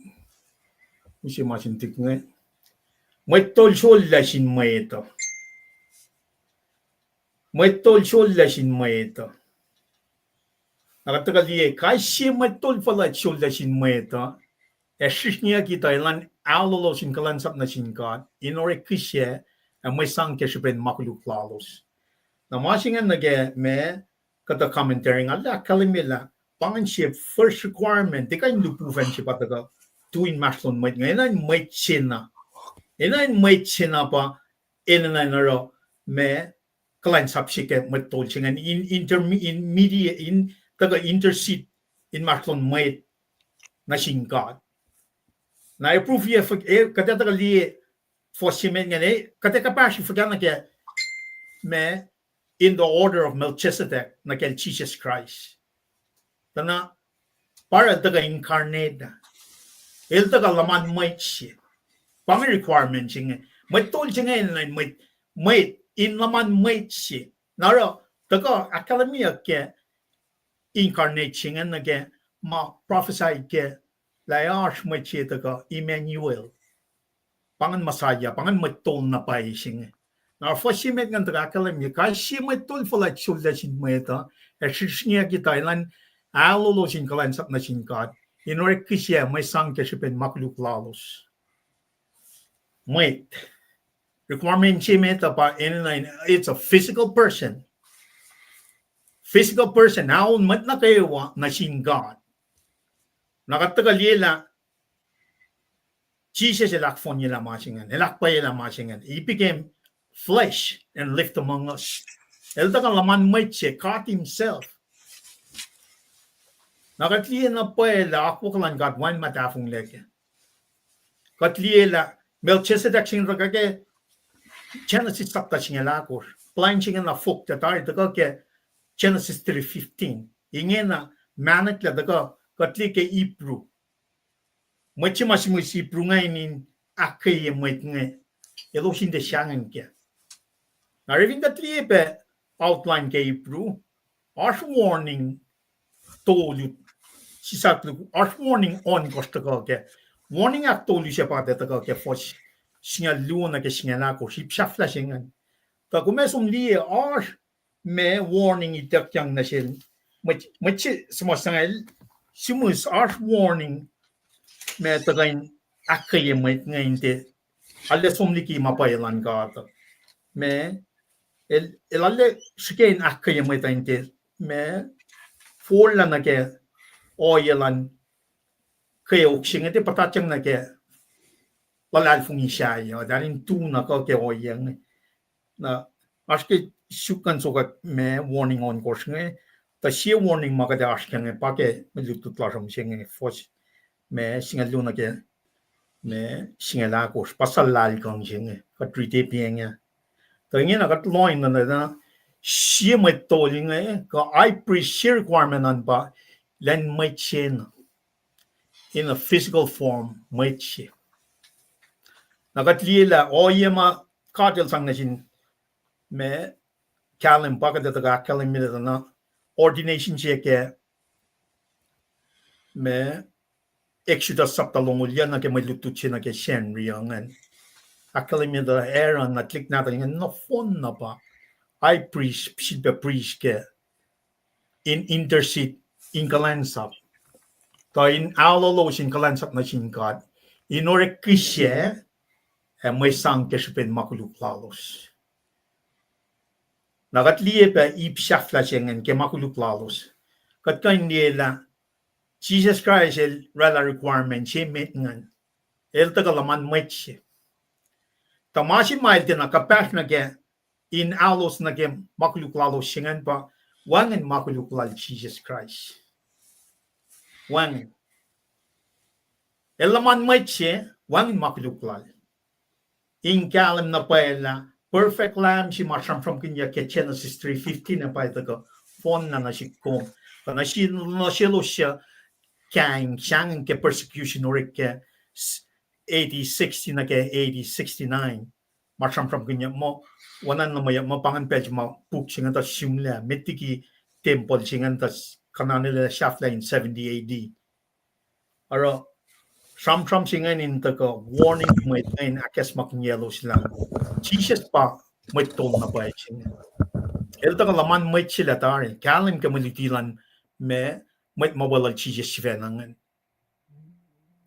usi masin tik ngan Mwet tol sholle shin mweto Mwet tol sholle shin mweto nakataka liye kai shimit tol Fulact sholle shin mweto shishnia kita ilan alolo shin kalansap na shin God inore kishe may sang keshipen makuluk lalos na masingan nage me kata commentary nga la kalimila panganship first requirement di kayo lupuven siya pataga tuwin maslon might nga inan may china pa inan naro me kalansap siya matol siya in intermediate in taga intercede in maslon might na shin God na approve ye kata taga liye for simen nga kata kapashi fagana ke me in the order of Melchizedek na kel Jesus Christ tana para taga incarnate el taga laman might siya pang requirement siya may tol siya ngayon may in laman might siya naro taga akademia ke incarnate siya na ke ma prophesy ke layash may siya taga Emmanuel pangan masaya pangan matol na pay siya na foshimet ngan taga kalamya ka shimet tol Fulact shulda shin meta shishnia kita ilan alolo shin kalansap na shin God inore kisya may sang keshipen makluk lalos Mwet requirement chimeta pa inline it's a physical person naon mat na kayo na shin God nakatagal yela Jesus elakfon yela masingan elakpa yela masingan he became flesh and lived among us. El taga laman might siya, caught himself. Nakatliye na po la akwalan God one matafong leke. Katliye la Melchizedek sing ragake Genesis tapta sing lakor. Plain sing na fok tatari taga ke Genesis 3:15. Inge na manak la taga katli ke Ipru. Machi masimus Ipru ngayon akay mwet nge. Elo hindi siyangan ke. Now, reading the three outline ke Ipru, harsh warning told you sisatlu as warning on kostaga ke warning actually siya pa detaga ke fos singa luna ke singa na ko sip flashing ta kuma som li as me warning itak yang na sil machi sumasangel simus as warning me tagain akay mo ngayon te alle som liki mapailan ka ta me el alle skein akay mo ta inte me forla na ke oilan kaya singa te patachang na ke lalal fung isya yo darin tu na ka ke oyang na aske sukan so ka me warning on course nge ta si warning ma ka da aske nge pa ke me lutu tla ram singa fos me singa luna ke me singa la course pasal lal kang singa ka trite pieng ya ta nge na ka loin na na si me to nge ka I appreciate requirement on ba len mai chen in a physical form mai che nagatliela oyema kadel sang nasin me kalim baka da ga kalim mi da na ordination che ke me exodus saptalongulya na ke mai lutu che na ke shen riangan akalim mi da era na click na da no phone na ba I priest ke in intercede in kulacnsap to in akollah in kulacnsap na sin God in order kisye may sang kesupin makuluk lalos. Nagatliye pa ipsyak flashengen ke makuluk lalos. Kat kain nila Jesus Christ el rala requirement che metngan. El tagalaman metche. Tamasi mail din nakapash na ke in alos na ke makuluk lalos shengan pa wangen makuluk lal Jesus Christ. Wangen. El laman metche wangen makuluk lal. In kalim na paella perfect lamb si marsam from kinya ke Genesis 3:15 na pa ito ko fon na si ko na si no silo siya kang siyang ke persecution or ke 80-60 na ke 80-69 marsam from kinya mo wanan na maya mapangan page mo puk singa ta simla metiki temple singa ta kananila shafla in 70 AD aro Some singan in the warning may in akes making yellow slang. Jesus pa may tol na pa singa. El ta laman may sila tarin. Kalim ka malitilan may mawala Jesus sivenangan.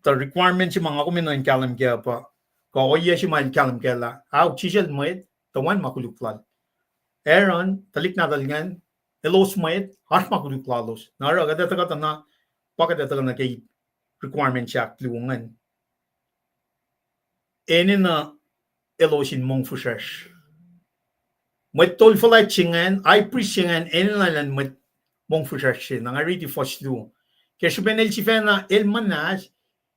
The requirement si mga kumina in kalim kaya pa. Ka oya si mga kalim kaya la. Aw Jesus may tawan makuluklal. Aaron talik na dalingan. Elos may has makuluklalos. Nara agad ta na pakada ta na kay requirement siya kluungan. Ene na elosin mong fusers. May tol Fulact chingan, I presingan, ene na lan mong fusers siya. Nang ariti foslu. Kaya subenel si Fena, el manas,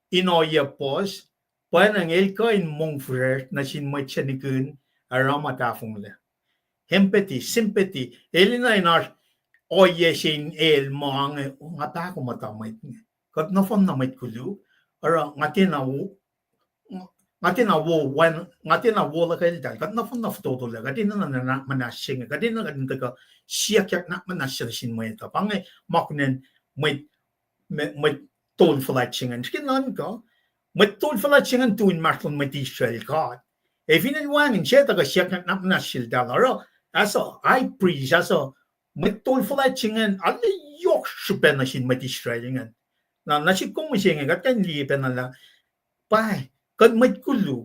inoya pos, pa nang el ka in mong fusers, na sin may chanikun, aramatafong la. Empathy, sympathy, el na inar, oye sin el mga, nga ta ako matamay niya. Kat na fon na may kulu, ara ngatin na wo la kail dal, kat na fon na foto la, katin na manasing, katin na katin ka siyak na manasing mo ito. Pangay makunen may tol Fulact singan, skinan ka, may tol Fulact singan tuwin marlon may Israel God. E finalwangin siya taga siyak na manasing dal, ara aso I preach aso may tol Fulact singan, ali yok supen na sin may Israel ngan. Na nasib kong masinga kat kan lipen na la pai kat may kulu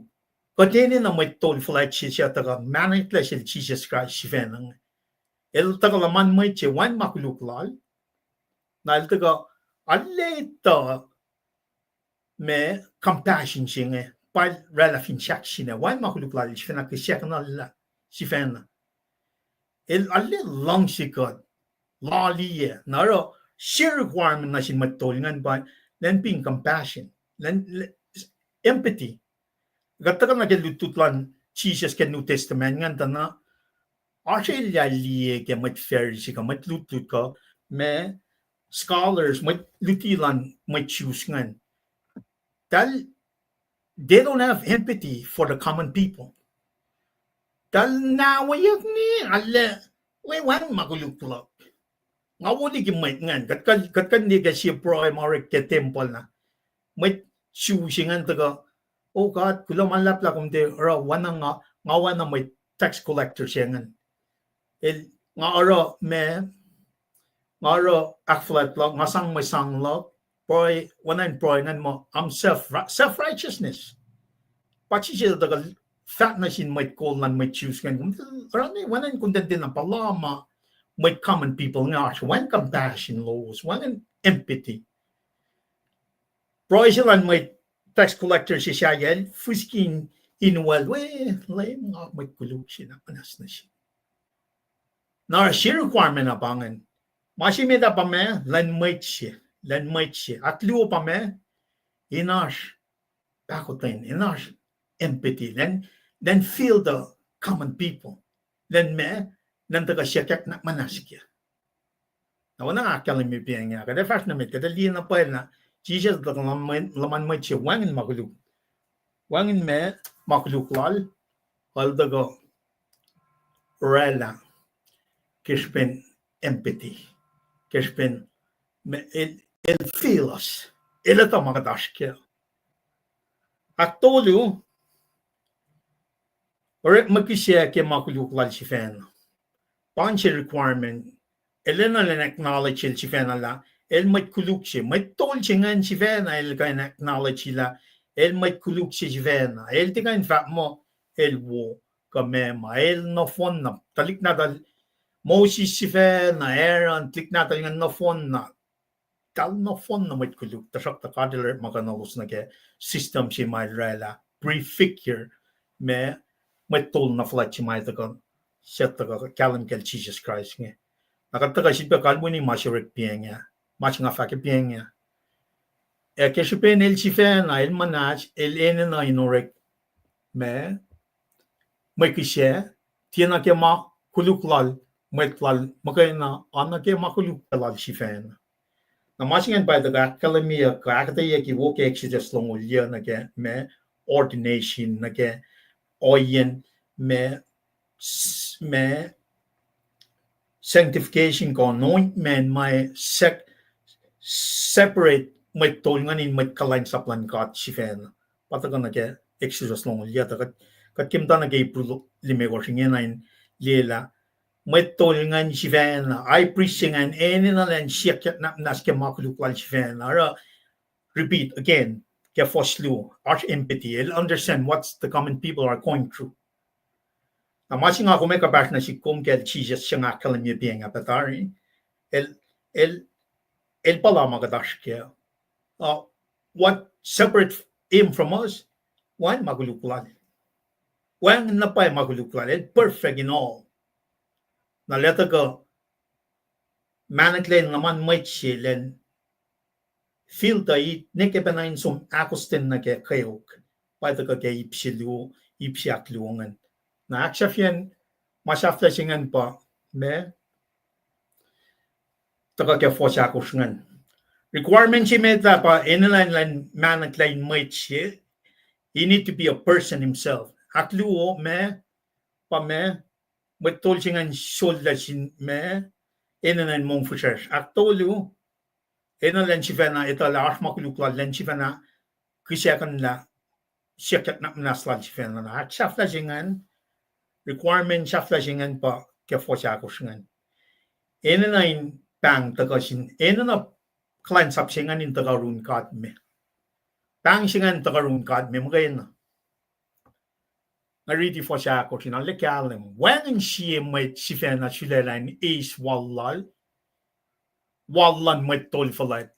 kat yun na may tol Fulact siya taga manit la siya Jesus Christ si Fenang el taga laman may siya wan makuluklal na el taga alita me compassion siya pai relafin siya siya wan makuluklal si Fenang siya na la si Fenang el alit lang siya kat laliye na ro sheer requirement na sin matolingan ba then being compassion then empathy gata na gelututlan Jesus ke New Testament ngan na Australia liye ke mat Pharisee ka mat lutut ka me scholars mat lutilan mat choose ngan tal they don't have empathy for the common people tal na wayak ni alle we wan maguluklok ngawuli ki Mwet ngan kat ni ka si primary ke temple na Mwet chu singan taga oh God kulamanlap la kumte ra wana ngawana Mwet tax collector singan el nga aro me nga aro akflat log masang may sang log boy wanan boy ngan mo am self righteousness pachi siya taga fat na sin Mwet call nan Mwet choose ngan rani wanan kundan din ang palama Mwet common people nga wan compassion laws wan empathy Bro sila Mwet tax collector si siya yan fuskin inwal we lay mga Mwet kulog siya na panas na siya na si requirement na pangan masimeda pa me lan Mwet siya at luo pa me inash Pakoten inash empathy then feel the common people then me nan taga siya na manas siya na wana akalim mi piang ya kada fast na met kada li na pa na Jesus da laman Mwet siya wangin makuluk wangin me makuluk lal al daga rela kishpen empathy kishpen el feel us ila ta makadash kya aktolu ore makisya ke makuluk lal si fan Panche requirement, elena len acknowledge el chifena la, el Mwet kuluk siya, Mwet tol siya ngan chifena, el kain acknowledge la, el Mwet kuluk siya chifena, el tika in fact mo, el wo, kamema, el no fon na, talik na tal, Moses chifena, Aaron, talik na tal nga no fon na, tal no fon na Mwet kuluk, tasak ta kadiler makanalos na ke, system siya may rela, prefigure, me, Mwet tol na flat siya may takon, siya taga KahsInKol Jesus Christ nga. Nakataga siya kalbo ni Mashirik piang niya. Mas nga fake piang niya. Kasi pen el chifena el manach el enena inorek me may kisya tiena ke ma kuluklal Mwetlal makayna ana ke makuluklal chifena. Na mas nga pa taga kalamia ka akketeyac ki woke exodus long ulya na ke me ordination na ke oyen me sanctification ko anointment may separate may tolngan in may kulacnsap lan kat sifen patagan na ke exodus long ulya tagat kimta na ke iprulo limego singen lela may tolngan sifen I preaching eni na lan siyak na nas ke makuluklal sifen ara repeat again ke foslu arch empathy I'll understand what's the common people are going through. Na masing ako may kabash na si kumkel Jesus siya nga kalamya biya nga patari. El pala magadash kaya. What separate him from us? One maguluklal. One napay maguluklal. El perfect in all. Na leta ko manaklen naman may chilen. Feel tayo nekepanayin sum akosten na kaya kayok. Paita ka kaya ipsiakluungan. Na aksyafian masyaflasingan pa me taka ke fosyakusngan requirement si meta pa inilan manaklan Mwet siya he need to be a person himself akluo me pa me betol singan solda sin me inilan mong fushers aktolu inilan si fena ita la as makulukla len si fena kisyakan la syakat na naslan si fena na aksyaflasingan requirement siya flashingan pa ke fosyakusngan. Ena na in Paing tagasin, ena na kulacnsap singan in tagarun kad me. Paing singan tagarun kad me mga ena. Nariti fosyakusin ang likiyac, when siya Mwet sifena silalan is wallan Mwet tol Fulact.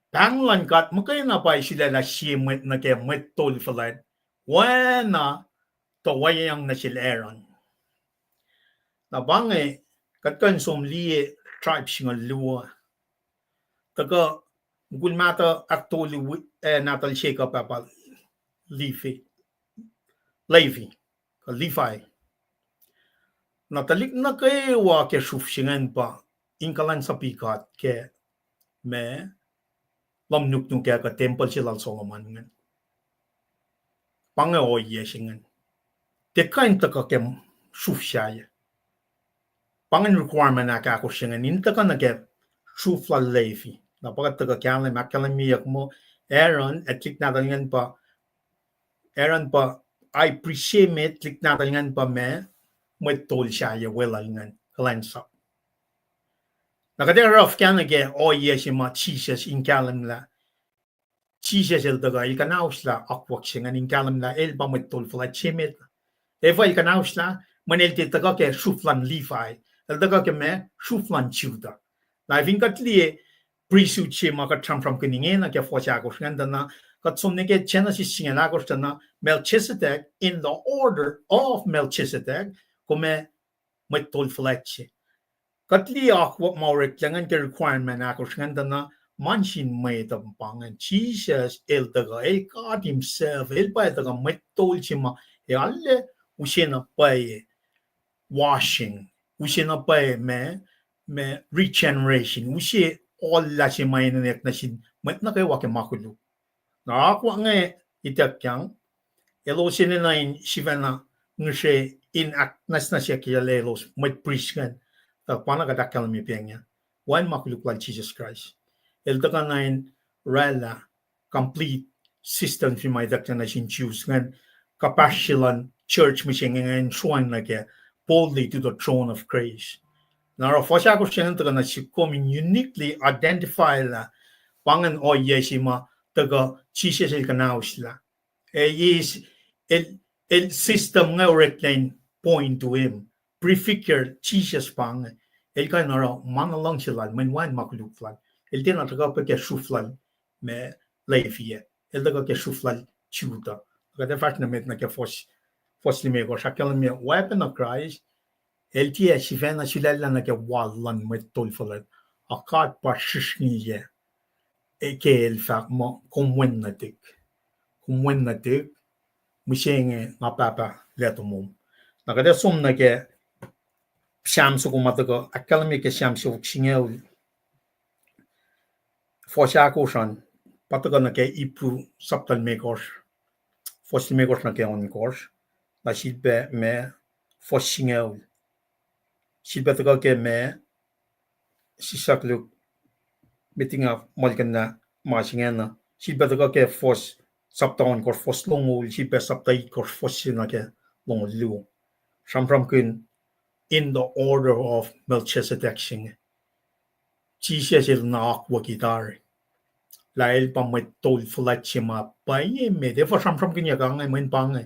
Paing lan kad mga ena pa silala siya Mwet na ke Mwet tol Fulact. When na tawayang na silaran. Nabange katkan somlie tribes nga luwa. Taga gulmata aktoli natal shake pa Levi. Natalik na kay wa ke sufsingan pa inkalan sa pikat ke me lamnuk ka temple silal Solomon ngan. Pangaoye singan. Tekain taka kem sufsyaya. Pangan requirement na kako singan in taka na ke shufla lefi na pagat taga kyalim akalamiyak mo Aaron at click natin pa Aaron pa I appreciate me click natin pa me Mwet tol siya ya wiowos kulacnsap nakadera of kyanage o yes ma Jesus in kalam la Jesus el daga il kanausla akwak singan in kalam la el ba Mwet tol fula chimit eva il kanausla manel te taga ke shuflan lifai el daga ke me shuflan chuda la vinkatlie prisu chima ka tram from kiningena ke focha ko ngandana ka somne ke Genesis singela ko stana Melchizedek in the order of Melchizedek come Mwet tol fulache katli akwa mawrek langan ke requirement ako ngandana manshin may tampangan Jesus el daga el God himself el pa daga Mwet tol chima e alle usena paye washing usena paye me regeneration usi all la si may nanek na sin Mwet na kay wake makulu na ako nga itakyang elo sininain sivana ngse in ak nas na siya kialelos Mwet priskan pana kadakal mi piangya one makuluklan Jesus Christ el daga ngain rela complete system fi may dakta na sin choose ngan kapashilan church mission ngan shuan like boldly to the throne of grace now fosha ko siya daga na si coming uniquely identify la pangan o yeshima daga Jesus el kanausla is el system nga recline point to him prefigure Jesus pang el ka nara manalong sila men wan makuluklan el din ataga pa ke shuflan me leifie el daga ke shuflan chuta kada fact na met na ke fos lime go shakal me weapon of Christ el tia sivena silala na ke wallan met tolfala akat pa shishniye e ke el fa mo komwen na dik mishenge ngapapa letomum nakada som na ke Shamsu kumataga academic shamsu xingel fosha san pataga na ke ipru saptal mekos fosli mekos na ke on course la silbe me fosingel silbe taga ke me sisaklu metinga malkana masingena silbe taga ke fos sapton course foslongul silbe saptai course fosina ke longlu samram kun in the order of Melchizedek sing. Jesus il nak wakitari. Lail pa Mwet tol Fulact ma paye me de for some from kinya gang men pang.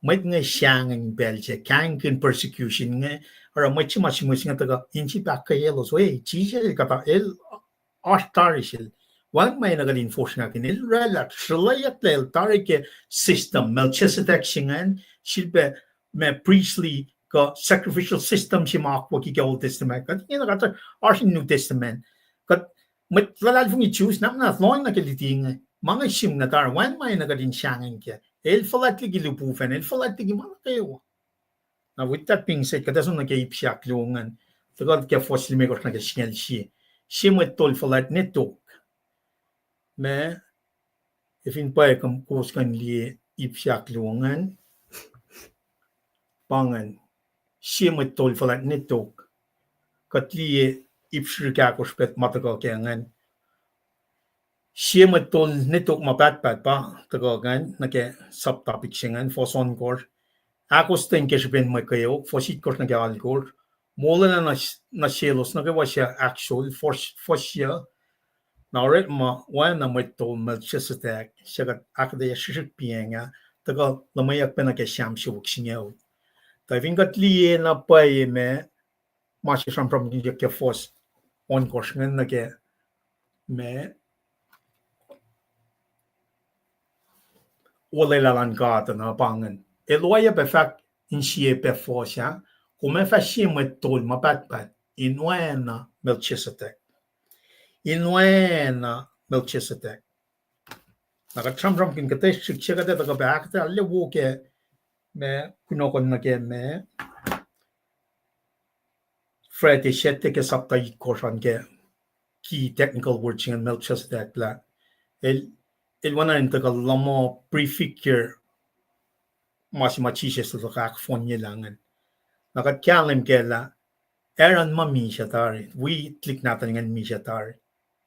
Mwet nge siang ng belje kang kin persecution nge or much nga taga inchi pakayelos way Jesus kata el astarishil. Wag may nagalin force nga kinil relat shlayat lel tarike system Melchizedek singan silbe me priestly sacrificial system si makwa ki Old Testament kat ina kata New Testament kat met lalal fung i-choose na long na kiliting mga sim na tar wan may nagadin siyangin kya el Fulact ligi lupufen el Fulact ligi mga kayo na with that being said kata sun nagkaipsiyak lungan tagad kya fosli megos nagasinyal si Mwet tol Fulact netok me ifin pa kam kos kan li ipsiyak lungan pangan si Mwet tol Fulact netok katli ipsrika ko spet matagal kengan si Mwet tol netok mapatpat pa tagagan nake subtopic singan foson course ako sting kesben mo kayo fosit course nake alcohol mola na selos nake wasya actual fosya na ret ma wan na Mwet tol Melchizedek siya akketeyac shishpienga tagal lamayak pa nake shamshu wuksinyaw Taving katli na pay me masih from ke fos on course ngan na ke me ole la lan gata na pangan eloya be fact in sie be fos ya come fa sie Mwet tol ma pat in oana Melchizedek naka tram kin kate shikche kate ta ba akta alle wo ke me kunokon na ke me Fred ishette ke sapta kosan ke key technical words in Melchizedek la el wana intaga lamo prefigure masima Jesus to kak fonye langan nakat kyalim ke la Eran ma misha tari. We click natin ngan misha tari.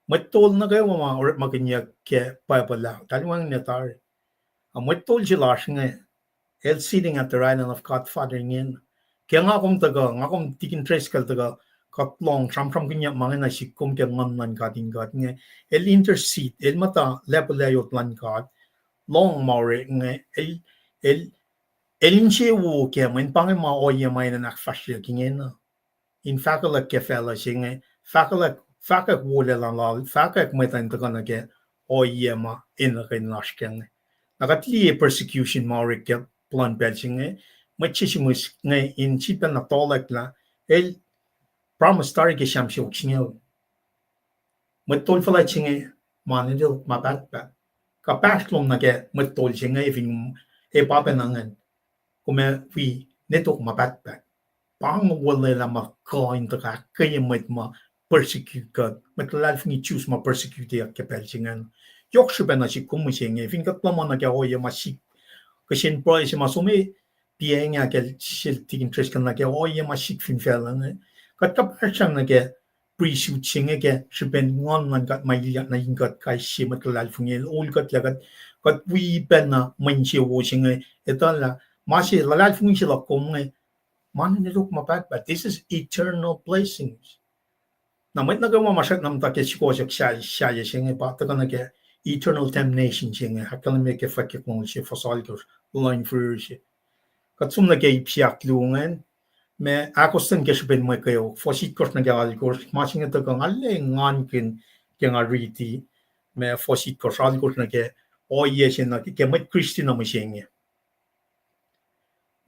Matol na kayo mga or makinya ke pala. Talwang na tari. Matol sila nga. El sitting at the right hand of God Father ngin. Kaya nga akong taga, nga akong tikin trace kal taga, katlong, tram kanya mga na sikum kaya ngan kating God nga. El intercede, el mata, lepaleyot lan God. Long maure nga, el inche wo kaya, man pangin mga oya may na nakfasya kingin na. In fakalak ke fella siya nga, fakak wole lang lal, fakak may tayo taga na kaya, oya ma, ina kayo nashkang. Nakatli persecution maure kaya, plan belching machismus ngay in chipa na tolak la el promise tar ke sham shok chinyo matol fala chinge manidil mabat ba ka pastlom na ke matol chinge ifing e papa nangan kuma fi netok mabat ba pang wala la ma coin to ka kay ma persecute ka matlal fingi choose ma persecute ya ke belchingan yok shba na si kumushinge fin ka plamo na ke hoye ma si kashin pro si masumi Paing akkel shilting triskan na ke oye ma shik fin fellen kat kapachang na ke pre-shoot chinge ke shipen ngon man kat mai na yin kat kai shi mat lal fungel ol kat la kat we pen na man chi wo chinge etan la ma shi la lal fung shi la kom nge man ne luk ma pat but this is eternal blessings na met na ga ma shak nam ta ke shiko shak sha ye chinge pa ta na ke eternal damnation chinge hakal me ke fakek mo shi fasal ko line for shi Katsum na kay piak lungan, me akosten kesben mo kayo, fosit kors na gal kors, matching ito kang alle ngan kin nga riti, me fosit kors al kors na ke, o yes na ke met Christina mo siya.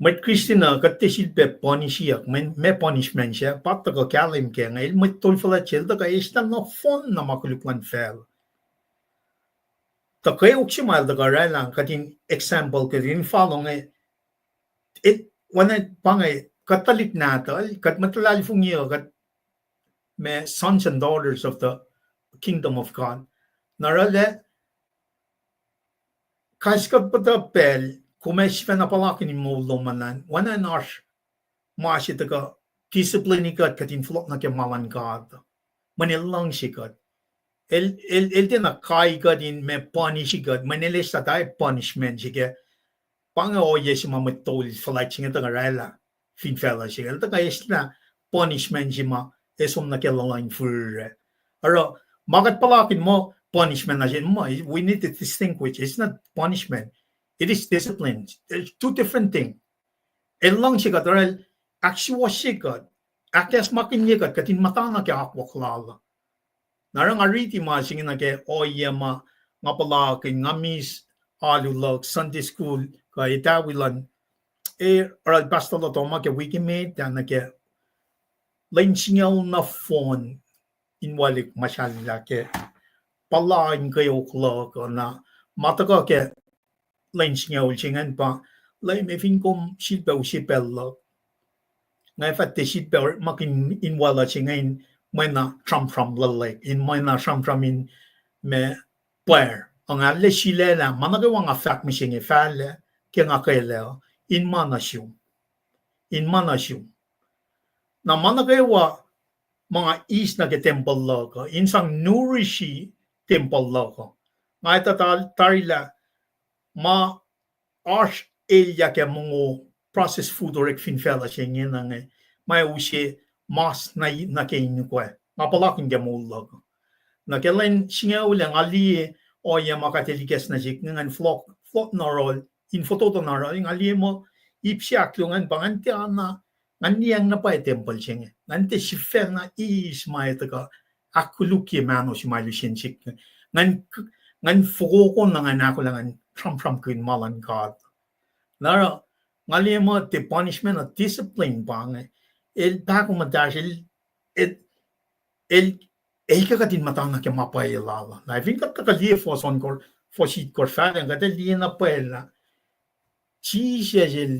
Met Christina katesil pe punishyak, me punishment siya, pato ka kalim ke nga, met tolfala chel, da ka istan na fon na makuluklan fel. Ta kaya uksimal da ka lang, katin example katin follow nga, wana pangay katalik natal kat matalal fungiyo kat me sons and daughters of the kingdom of God narale kaskat patapel kumesh na palakin mo lomanan wana nash mashi taka discipline kat katin flok na ke malan God manilang sikat el din na kai kadin me punish kat manilis ta tay punishment sige Pango yes mamatol Fulact nga rela fin fella siya. Ito kaya na punishment siya esom na kailangan for aro magat palakin mo punishment na siya mo we need to distinguish it's not punishment it is discipline. There's two different things. Elang siya kat actual siya akes makin niya katin mata na kaya akwaklala. Narang ariti ma siya na kaya ma nga palakin nga mis alulog Sunday school kaya tawilan oral pastor to ma ke wikimate na ke lain singaw na phone inwalik masyala ke palain kayo klok na mataka ke lain singaw singan pa lain me fin kom silpaw sipel ngay fatte silpaw makin inwala singain may na tram lalek in may na tram in me player ang alle silela managawa nga fact mi singe fale ke nga kaila in manasyon na managawa mga is na ke temple loko insang nourishi temple loko nga itatal tarila ma arch area ke mga processed food or fin fela siya nga may usi mas na ke inukwe nga palaking ke mo loko na kailan siya ulang ali o yung makatilikas na siya ngan flock na rol in photo na rol yung ali mo ipsiak lungan pangantia na nganiyang na pa temple siya nante si fer na ismay taka akuluki mano si malu siya ngan fuko na nga nako lang from kun malan God nara ngali mo the punishment of discipline bang el bako madash el kakatin matang na ke mapayalala na vin ka kakaliye for shit kor falen ka liye na pela chi siya jel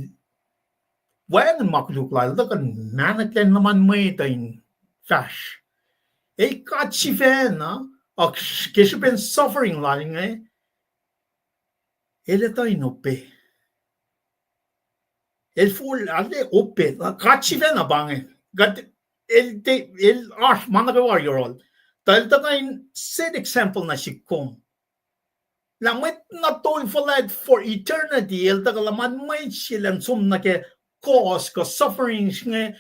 wayan makulukla da kan manaklen naman may tayin fash kachi na ak keshipen suffering laling ele tayin ope el full ale ope kachi na bange gat el ash managawa yorol. Dahil takain set example na si Kum. Lamit na tol for eternity, el takalaman may silang sum na ke cause ka sufferings nga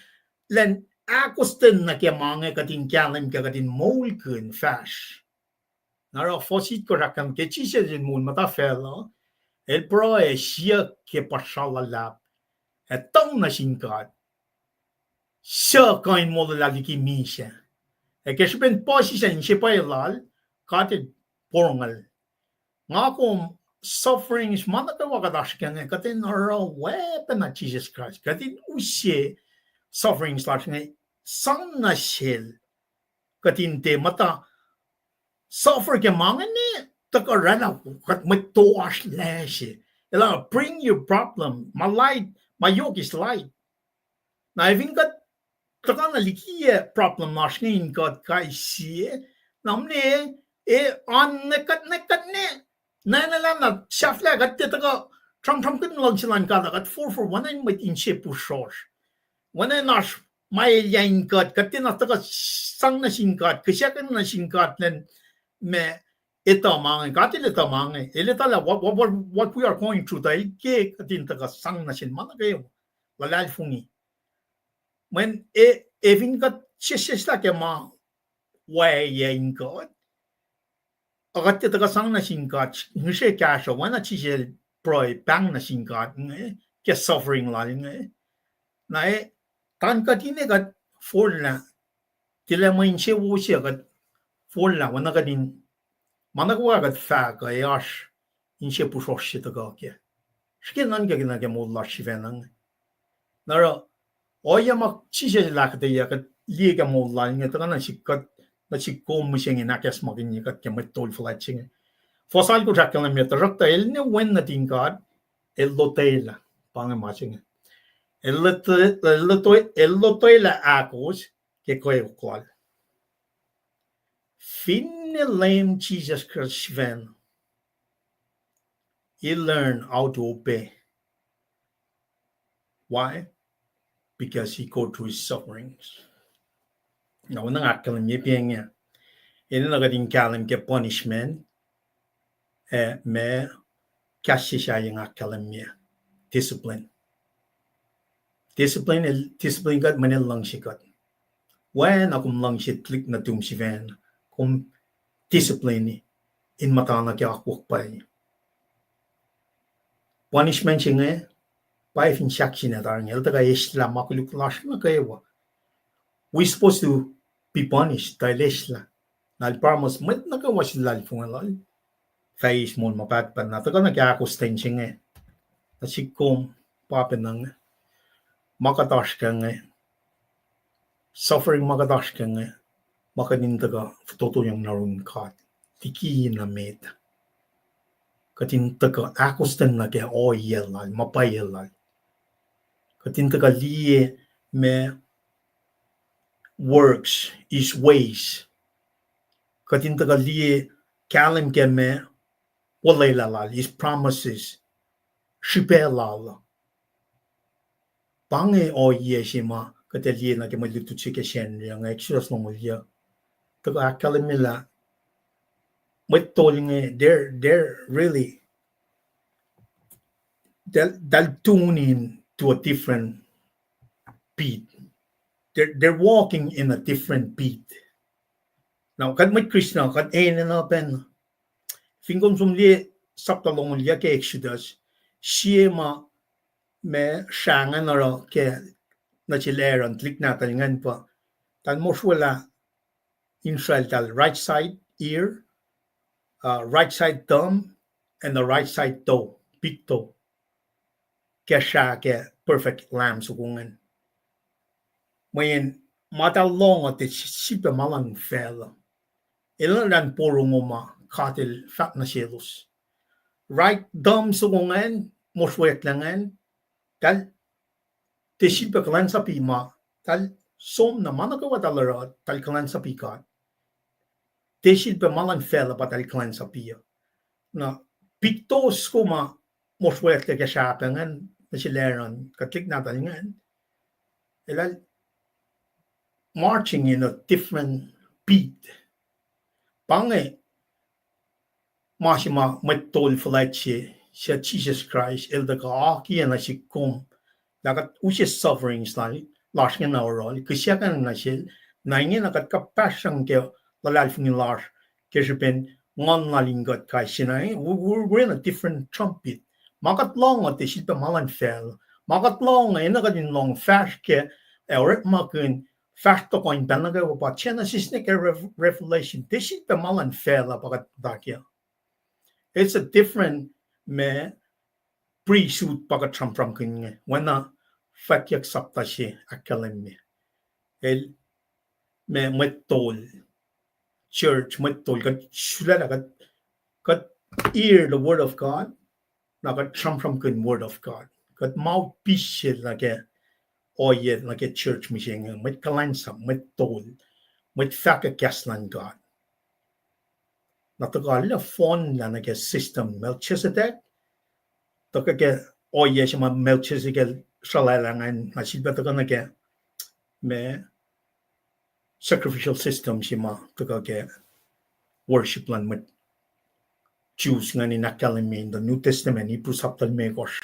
len akusten na ke mga katin kyalim ka katin mol kun fash. Nara fosit ko rakam ke chisya din mul mata fela. El pro e siya ke pashalalap. Et tong na singkat. Siya kain mo laliki misya. E ke siya posisya siya pa ilal, katit porongal. Nga kung sufferings manatawa kadash ka nga, katin nara weapon na Jesus Christ. Katin usye sufferings lash nga, sang na shell. Katin te mata, suffer ke mga ni, takarana, kat matoash lashe. Ela, bring your problem. My light, my yoke is light. Na even kat, takana likiyac problem nash ngayon kat kaisiye, namne, on nekat ne. Na shafla kat taka, tram kun lang silang kada kat 4 for 1 ay may inche pushos. Wana nash, may yain kat, na taka sang na singkat, kasyakan na singkat len, me, ito mga katil ito mga ilitala what we are going through tayo ke katin taka sang na sin mana kayo lalal fungi when even kat sisla ke ma way yain kat agat taka sang na sin kat ngse kasha wana chisel proy pang na sin kat ke suffering la na tan katine kat for na tila mo inche wo siya kat for la wana kadin managawa kat fa ka yash inche pusosh ta ka ke shke nan ke na ke molla shivenang nara oya mak chije la ka ya ka li ka molla nge ta na shikat na shikko musheng na kes magin kat ke metol flaching fosal ko jakkan me ta rakta el ne wen na tingad el lotela pang maching el lotela akos ke koy kwal finne lame Jesus Christ Sven. He learned how to obey. Why? Because he go through his sufferings. Now, when I tell him, in the kalim ke punishment, me kashisha yung akalam discipline. Discipline kat manil lang sikat. When akum lang siya click na tum si Van, kum discipline in mata na kaya akwak pa niya. Punishment siya nga, pa ifin siyak siya na tarang yun, taga isla makulukulash na kayo. We supposed to be punished, dahil isla. Nalparamos, mat nagawa sila lifong alal. Fais mo mapagpan na, taga nag-akustain siya nga. Nasikom, papin na nga. Makatash ka nga. Suffering makatash ka nga. Makanintaga, toto yung narun kat. Tiki na meta. Katintaga, akustan na kaya oyelal, mapayelal. Katintaga liye me works is ways. Katintaga liye kalim ke me walaylalal is promises. Shipelal. Pange oye shima kataliye na ke malituchi ke shen yang extras no mulya. Taga akalimila. They're really they'll tune in to a different beat. They're walking in a different beat. Now, kad may Krishna, kad na pen, fingom sumli saptalong liya ke Exodus, siya me shangan naro ke nachileran klik natin ngan pa. Tan most wala Israel tal right side ear. Right side thumb and the right side toe, big toe. Kaya ke perfect lamb sukungan. Mayan mata long at sipa malang fell. Ilan puro ngoma katil fat na silos. Right thumb sukungan, moswek langan. Tal te sipa kaksakin ma. Tal som na managawa talara tal kaksakin ka. Desil pe malang fella pa tal kaksakin piya. Na pictos ko ma moswek te kasyapangan na sileran katlik natin ngan. Ilal marching in a different beat. Paing Mashima Mwet Fulact Jesus Christ el the Aki and she come like which is suffering slightly last in our role Kishakan Nashil nine in a passion girl the life in large Kishapen one laling got Kaishina we're in a different trumpet. Market long at the ship Malan fell. Market long and in long fast care or marking fast coin Banaga but China Sisnic revelation. This ship Malan fell about Dakia. It's a different me pre-shoot baga from king when a fakyak saptashi academy. El me metol church metol got shula got ear the word of God. Now got from king word of God. Got mouthpiece like a oye like a church machine. Met kulacnsap metol met fakyak gaslan God. Not the God of phone like a system Melchizedek. Toka oye shima Melchizedek shalalangan nasilba toka ke me sacrificial system shima toka ke worship lan with Jews nga ni nakalami in the New Testament ipu saptal me gosh.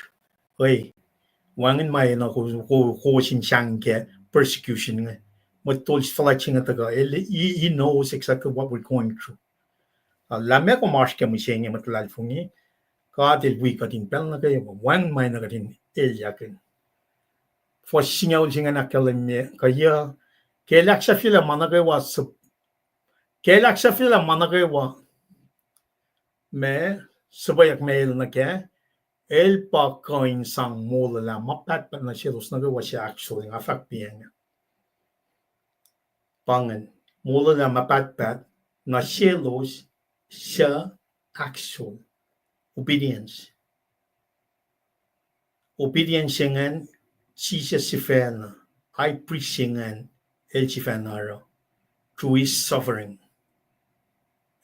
Hey, wangin mai na ko shin sang ke persecution nga. What told Fulact nga toka he knows exactly what we're going through. La me ko marsh ke musenge matlal fungi. God il we got in pel na kayo one may na katin yakin. For singaw singa na kalimye kaya kelak sa fila managawa kelak sa fila managawa me sabayak mail na ke el pa coin sang mula la mapat pa na silos nagawa siya actually nga fact piang pangan mula la mapat na silos siya actual obedience ngan siya sifan high priest ngan el sifanaro through his suffering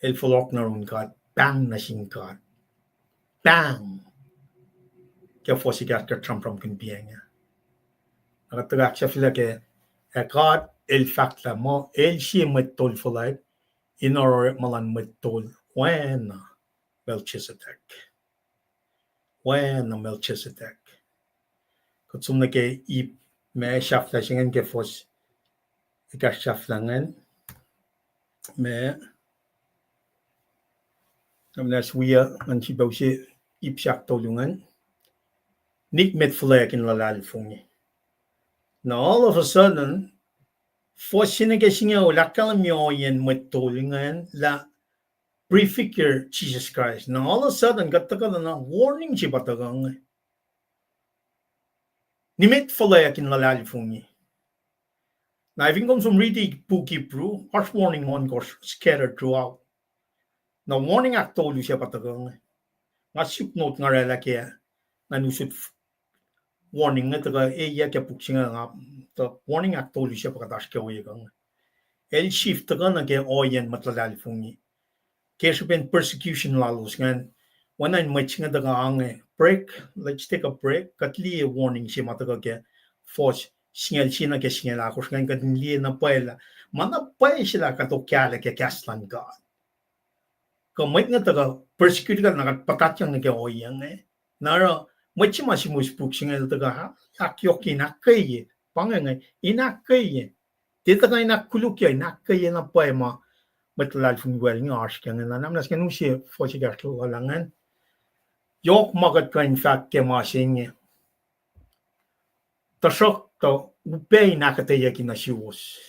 el Fulact na ron God bang na sing God bang kaya fosigat ka from kinbiang niya nakatagak siya sila ke God el fakta mo el siya metol Fulact in or malan metol when Melchizedek kutsum na ke ip me shafta singan ke fos ikas shaflangan me namnas wiya ang sibaw si ip shak tolungan nik met Fulact in lalal fungi. Now all of a sudden fos sinage singaw lakalam yoyen met tolungan la prefigure Jesus Christ. Now all of a sudden got the warning si batagang nimit Fulact in lalal fungi. Now if you come from reading book Hebrew, harsh warning one goes scattered throughout. Now warning act told you siya patagang nga shoot note nga rela kaya na nusut warning nga taga iya kaya puksinga nga the warning act told you siya pakadash kaya uyagang el shift taga na kaya oyen matlalal fungi. Kaya ben persecution lalos nga when I'm matching the break, let's take a break. Katli warning siya mataga kaya force singal sina kaya singal ako nga katli na paela mana pae sila katokyala kaya kaslan God. Kung may nga taga persecute ka nakapatatyang na kaya oyang nara machi masimus puk singal taga akyok inakay pangangay inakay dito ka inakuluk ya inakay na pae ma matlal funguel nga arsh kaya nga namnas kaya nung siya fosigat langan yok magat ka in fact kaya masing tasok to upay nakatayak na siwos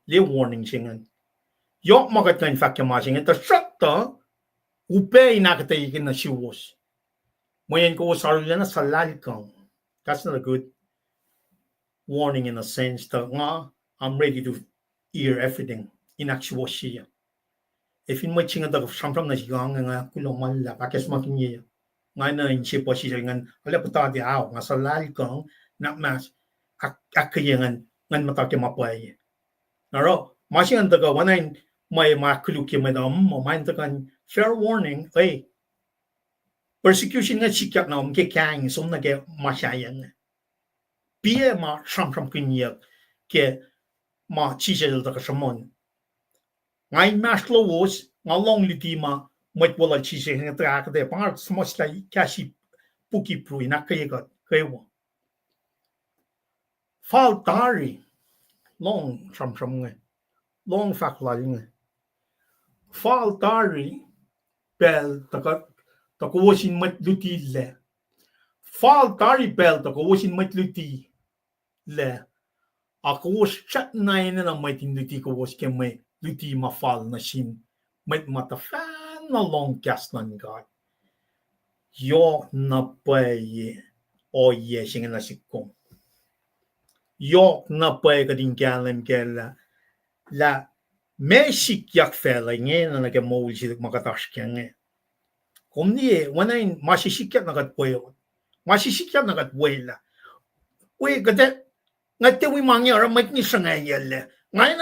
li warning singan yok magat ka in fact kaya masing tasok to upay nakatayak na siwos mayan ko sarili na salal kang that's not a good warning in a sense that nga I'm ready to hear everything in actual siya. If in my chinga da samsam na siya nga kulong la pakes makinye nga na in siya po siya nga ala puta di aw nga salal kang na mas akayangan ngan matake mapay. Naro masing daga wanain may makuluki madam main takan fair warning ay persecution nga sikyak na ke kang som na ke masyayang. Pia ma samsam kinye ke ma chisel da kashamon. Ngai mas lowos ngalong litima Mwet wala chisel nga traka de pangar smoslay kashi puki prui na kayagat kaywa. Fal tari long sham nga long faklal nga. Fal tari bel taka wasin mat luti le. Fal tari bel taka wasin mat luti le. Ako was chat na yun na maitin luti ko was ke may luti mafal na sin mat matafan na long cast ng God. Yo na paye o ye singa na sikong. Yo na paye ka din kyalan kela la me likiyac fela ngayon na nag-mole siya makatash kya nga. Kung niye, wanayin masisikyat na katpuyo. Masisikyat na katpuyo. Uy, kate, nga tewi mangyara mat ni siya ngayon le. Ngayon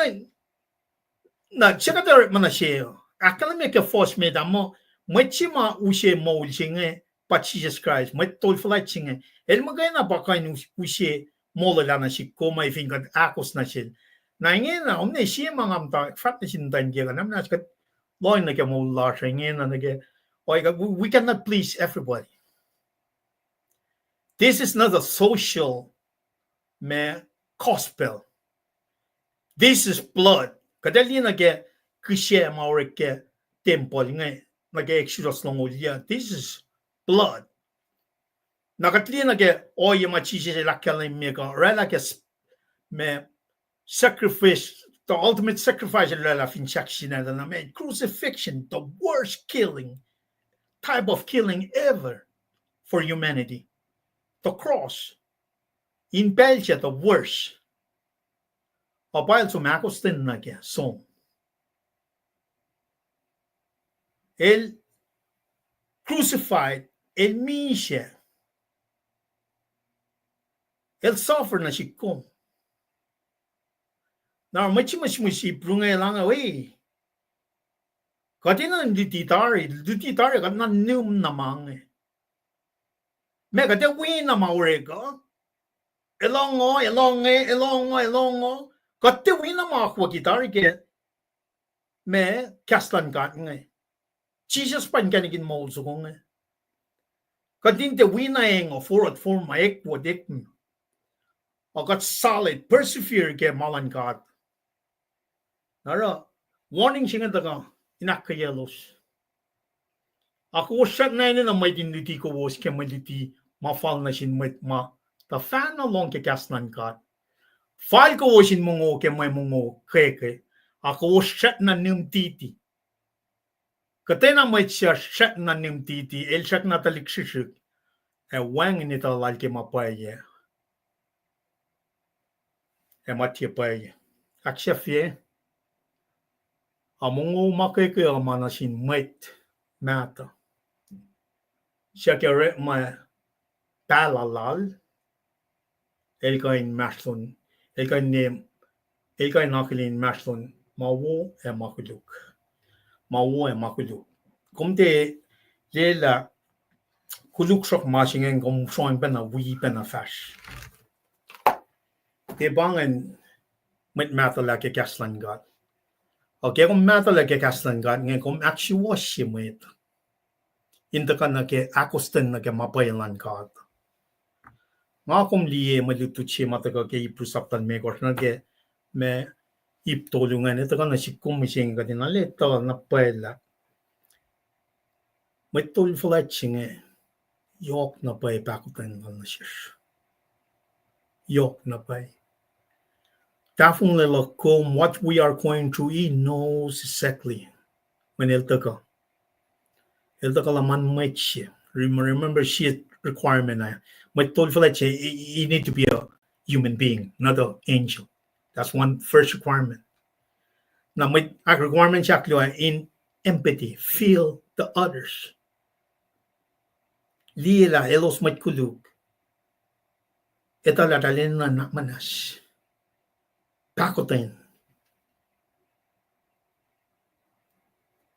na siya kata mana siya. Akala me ke force me damo, mat siya ma-usye mole siya nga, pa Jesus Christ, mat tol Fulact siya nga. El magay na pa kayo usye mole la na siya, kumay fingat akos na siya. Na ngayon na, siya mga amta, fat na sinundan kaya ka naman, naskat, loy na kaya mole la siya ngayon na nagay, we cannot please everybody. This is not a social gospel. This is blood. Kadali nage kishe maureke temple nga nage-exodus long ulia. This is blood. Nakatli nage oye machise lakala mega rela ke me sacrifice, the ultimate sacrifice rela finchaction na me crucifixion, the worst killing type of killing ever for humanity. The cross. In Belgium, the worst. Apayal sumakostin na kya, song. El crucified, el misha. El suffer na sikom. Now, machi prunga lang away. Katina dutitari katna num namang. Mega de win na maurega. Elongo. Kate win na makwa kitari ke. Me kastan kat nga. Jesus pan kanigin mo so nga. Katin te win na eng for maek wadik. O got solid, persevere ke malan kat. Nara, warning siya nga daga. Inakkayelos. Ako siya na yun na may dinliti ko was ke may liti mafal na sin ma ta fan na long ke kasnan kat. Fal ko was sin mungo ke may mungo keke. Ako siya na nimtiti. Katena may siya na nimtiti. El siya na taliksisik. E wang nita lal ke mapaye. E matye paye. Aksya fye. Amungo makeke amana sin Mwet mata. Siya kere ma palalal. Elkain maslon. Elkain nakilin maslon. Mawo e makuluk. Kumte lela kuluk sok masingen kum soin pena wi pena fash. Te bangen met mata la ke kaslan gat. Okay, kung mata la ke kaslan gat ngen kum actually wash met. Inta ka na ke akosten na ke mapayalan gat. Nga kum liye malutuche mata ka ke ipusaptan me kos na ke me iptolungan ito ka na si kumising ka din aleta na pala. May tol Fulact singe yok na pay Pakoten na siya. Yok na pay. Tafung lelakom what we are going to eat knows exactly when eltaka laman might siya. Remember she requirement na. May tol Fulact you need to be a human being, not an angel. That's one first requirement. Now, my requirement siya in empathy, feel the others. Lila elos mat kuluk. Ito latalin na nakmanas. Pakoten.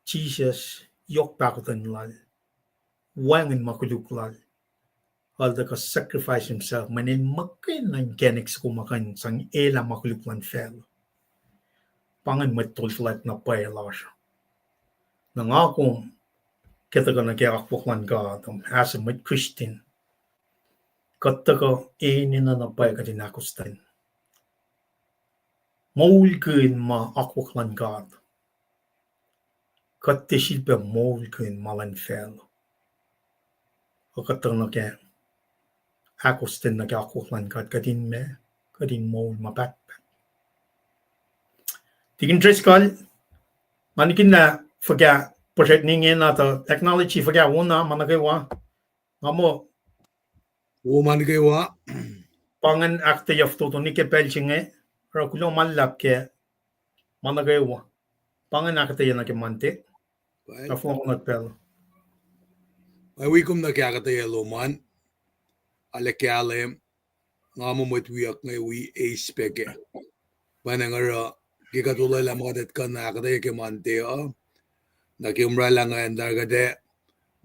Jesus yok pakoten lal. Wangin makuluk lal. Although ka sacrifice himself, manin makin na kenex kumakan sang ela makuluk lan fel. pangan Mwet tol Fulact na pacl nangakong kitaga na kaya akoklan God as Mwet Christian kataga na pay ka dinakustan maulkin ma akoklan God katishil pe maulkin malan fel kataga na kaya akustan na kaya akoklan God kadin maul mapat tigin tres kal manikin na forget project ninge na to technology forget una managawa ngamo Woman pangan akketeyac to nuke pelchinge ra kulo malap ke managawa pangan akketeyac na ke mante na fo ko pel we kum na kakketeyac luman alekyalem ngamo Mwet wiyak ngay we speke panangara kikatulay lang mga kan na kakketeyac ke mante nakimra lang ang dargade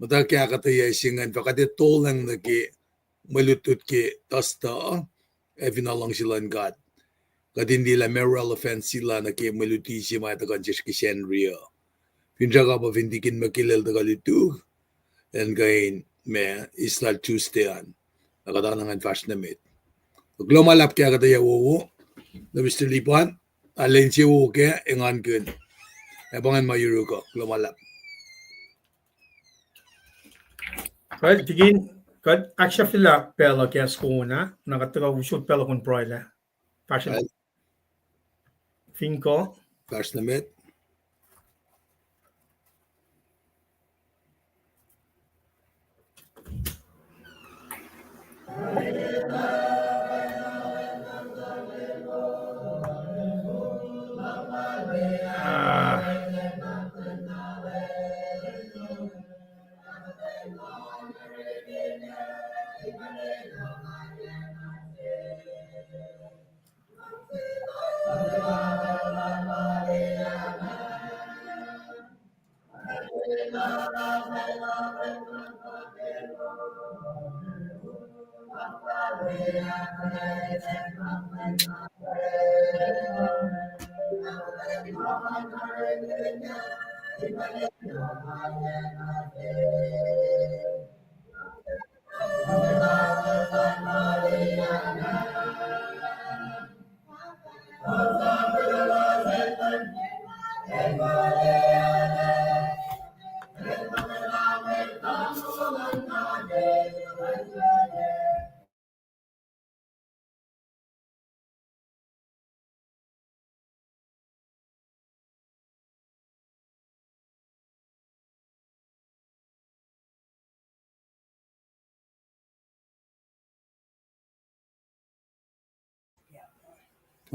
mata kakketeyac singan pakati tolang naki malutut ke tasta evinalang silang God kadindi la may relevant sila naki maluti si mga tagan just kisen ria pinjaga pa vindikin makilal tagalitu and kain me isla Tuesdayan nakatanangan fast na mit lumalap kaya kataya wowo na Mr. Lipan alin si wowo kaya ingan kun abangan mayuro ko lumalap right tigin kad aksha fila pela ke skona nakataga usut pela kon proila passion finko fast na mit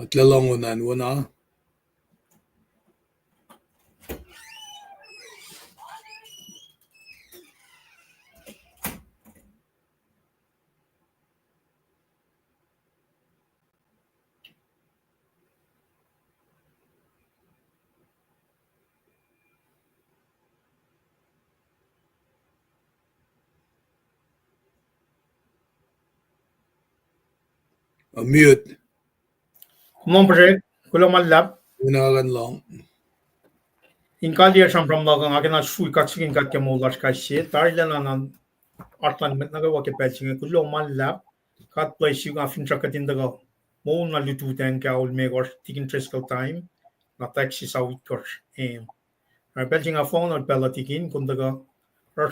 matlalangunan wana mute kumong project kulo malap unagan lang in kalia sam from laga ngakena Srui kaksakin kat ke molas kasse tarila na atlan met nagawa ke pelchinge kulo malap kat place you afin trakatin daga mo na lutu tan ka ol megor tigin trescal time na taxi sa witkor pelching a phone or pela tigin kun daga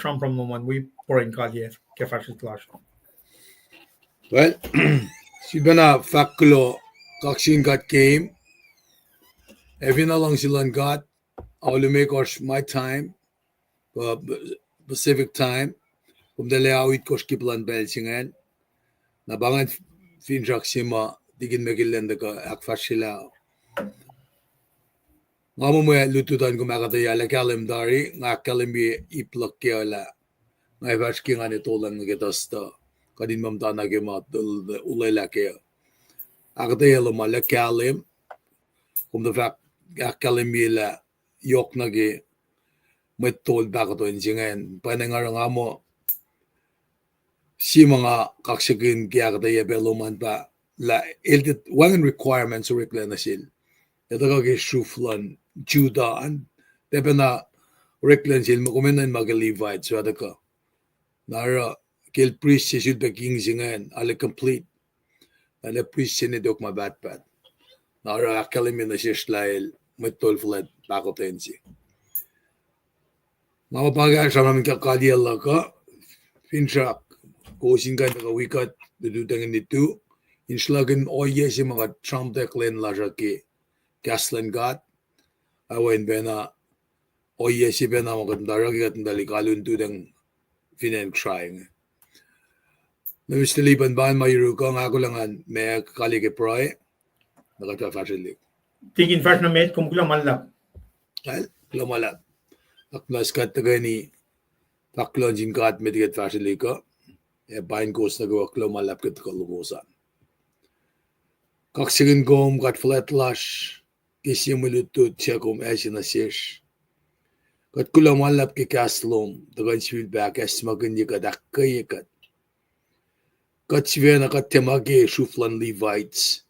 sam from moment we por in kalia ke fasit class well sibana faklo kaksin kat game evinalang silang God I will make my time Pacific time kumdala awit ko skiplan belsingan nabangan finjak sima digin megilenda ka akfashila ngamo mo lututan ko makataya la kalim dari ngakalim bi iplak kala ngai vaski ngani tolang ngetasta kadin mamta nagema ulela ke akataya lo mala kalim kumda fak akalim bi la yok nage Mwet tol bakato injingen panengar ngamo si mga kaksakin kaya kataya beloman pa la iltit wangan requirements urikla na sil Ito ka shuflan Judaan. Tepe na reklan sil makumenan mag-Levite. So ito ka. Nara kil priest si should be king singan. Ale complete. Ale priest sinidok mabatpat. Nara akalimin na siya slail. Metol Fulact Pakoten si. Mapapaga sa namin kakadiyala ka. Finshak. Kosingan na kawikat. Dudutangin nito. Inslagan oye si mga Trump deklen laja ki. LEUM God. Awen bena oye si bena mga daragi at dalikalun tu dang finan crying. Namistilipan ba mayro ka nga ako langan may kakali ke proy. Nakata fashilik. Tingin fast na met kung kulang malap. Al lumalap. Aklas kat tagani taklon jin kat medigat fashilik ka. E bain kos nagawa lumalap kat kalugosan. Kaksakin gom kat flat lash. Kisi mulutut siya kung esin na siya. Kat kulang malap ki kaslom, dagan siya back es magandi ka dakkayakat. Kat siya na kat temagi shuflan Levites.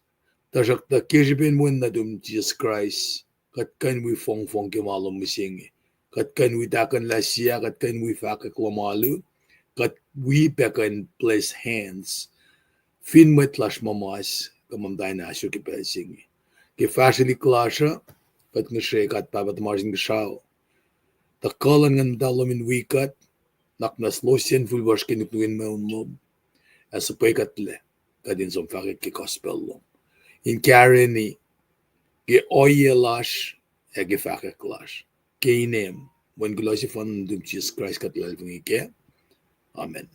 Tasak da kisipin mo na dum Jesus Christ. Kat kan we fong ki malom misingi. Kat kan we dakan lasya, kat kan we fakak lamalu. Kat we pekan place hands. Fin met lash mamas, kamamday na asyo ki pelsingi. Ke fashion klasha kat ngeshe kat pabat margin gshao ta kalan ngan dalomin wikat naknas losien fulbash ke nuknuin maunmob as pekat le kadin som fakik ke gospel in kareni ke oyelash e ke fakik klash ke inem when glosi von Jesus Christ kat lalvingi ke amen.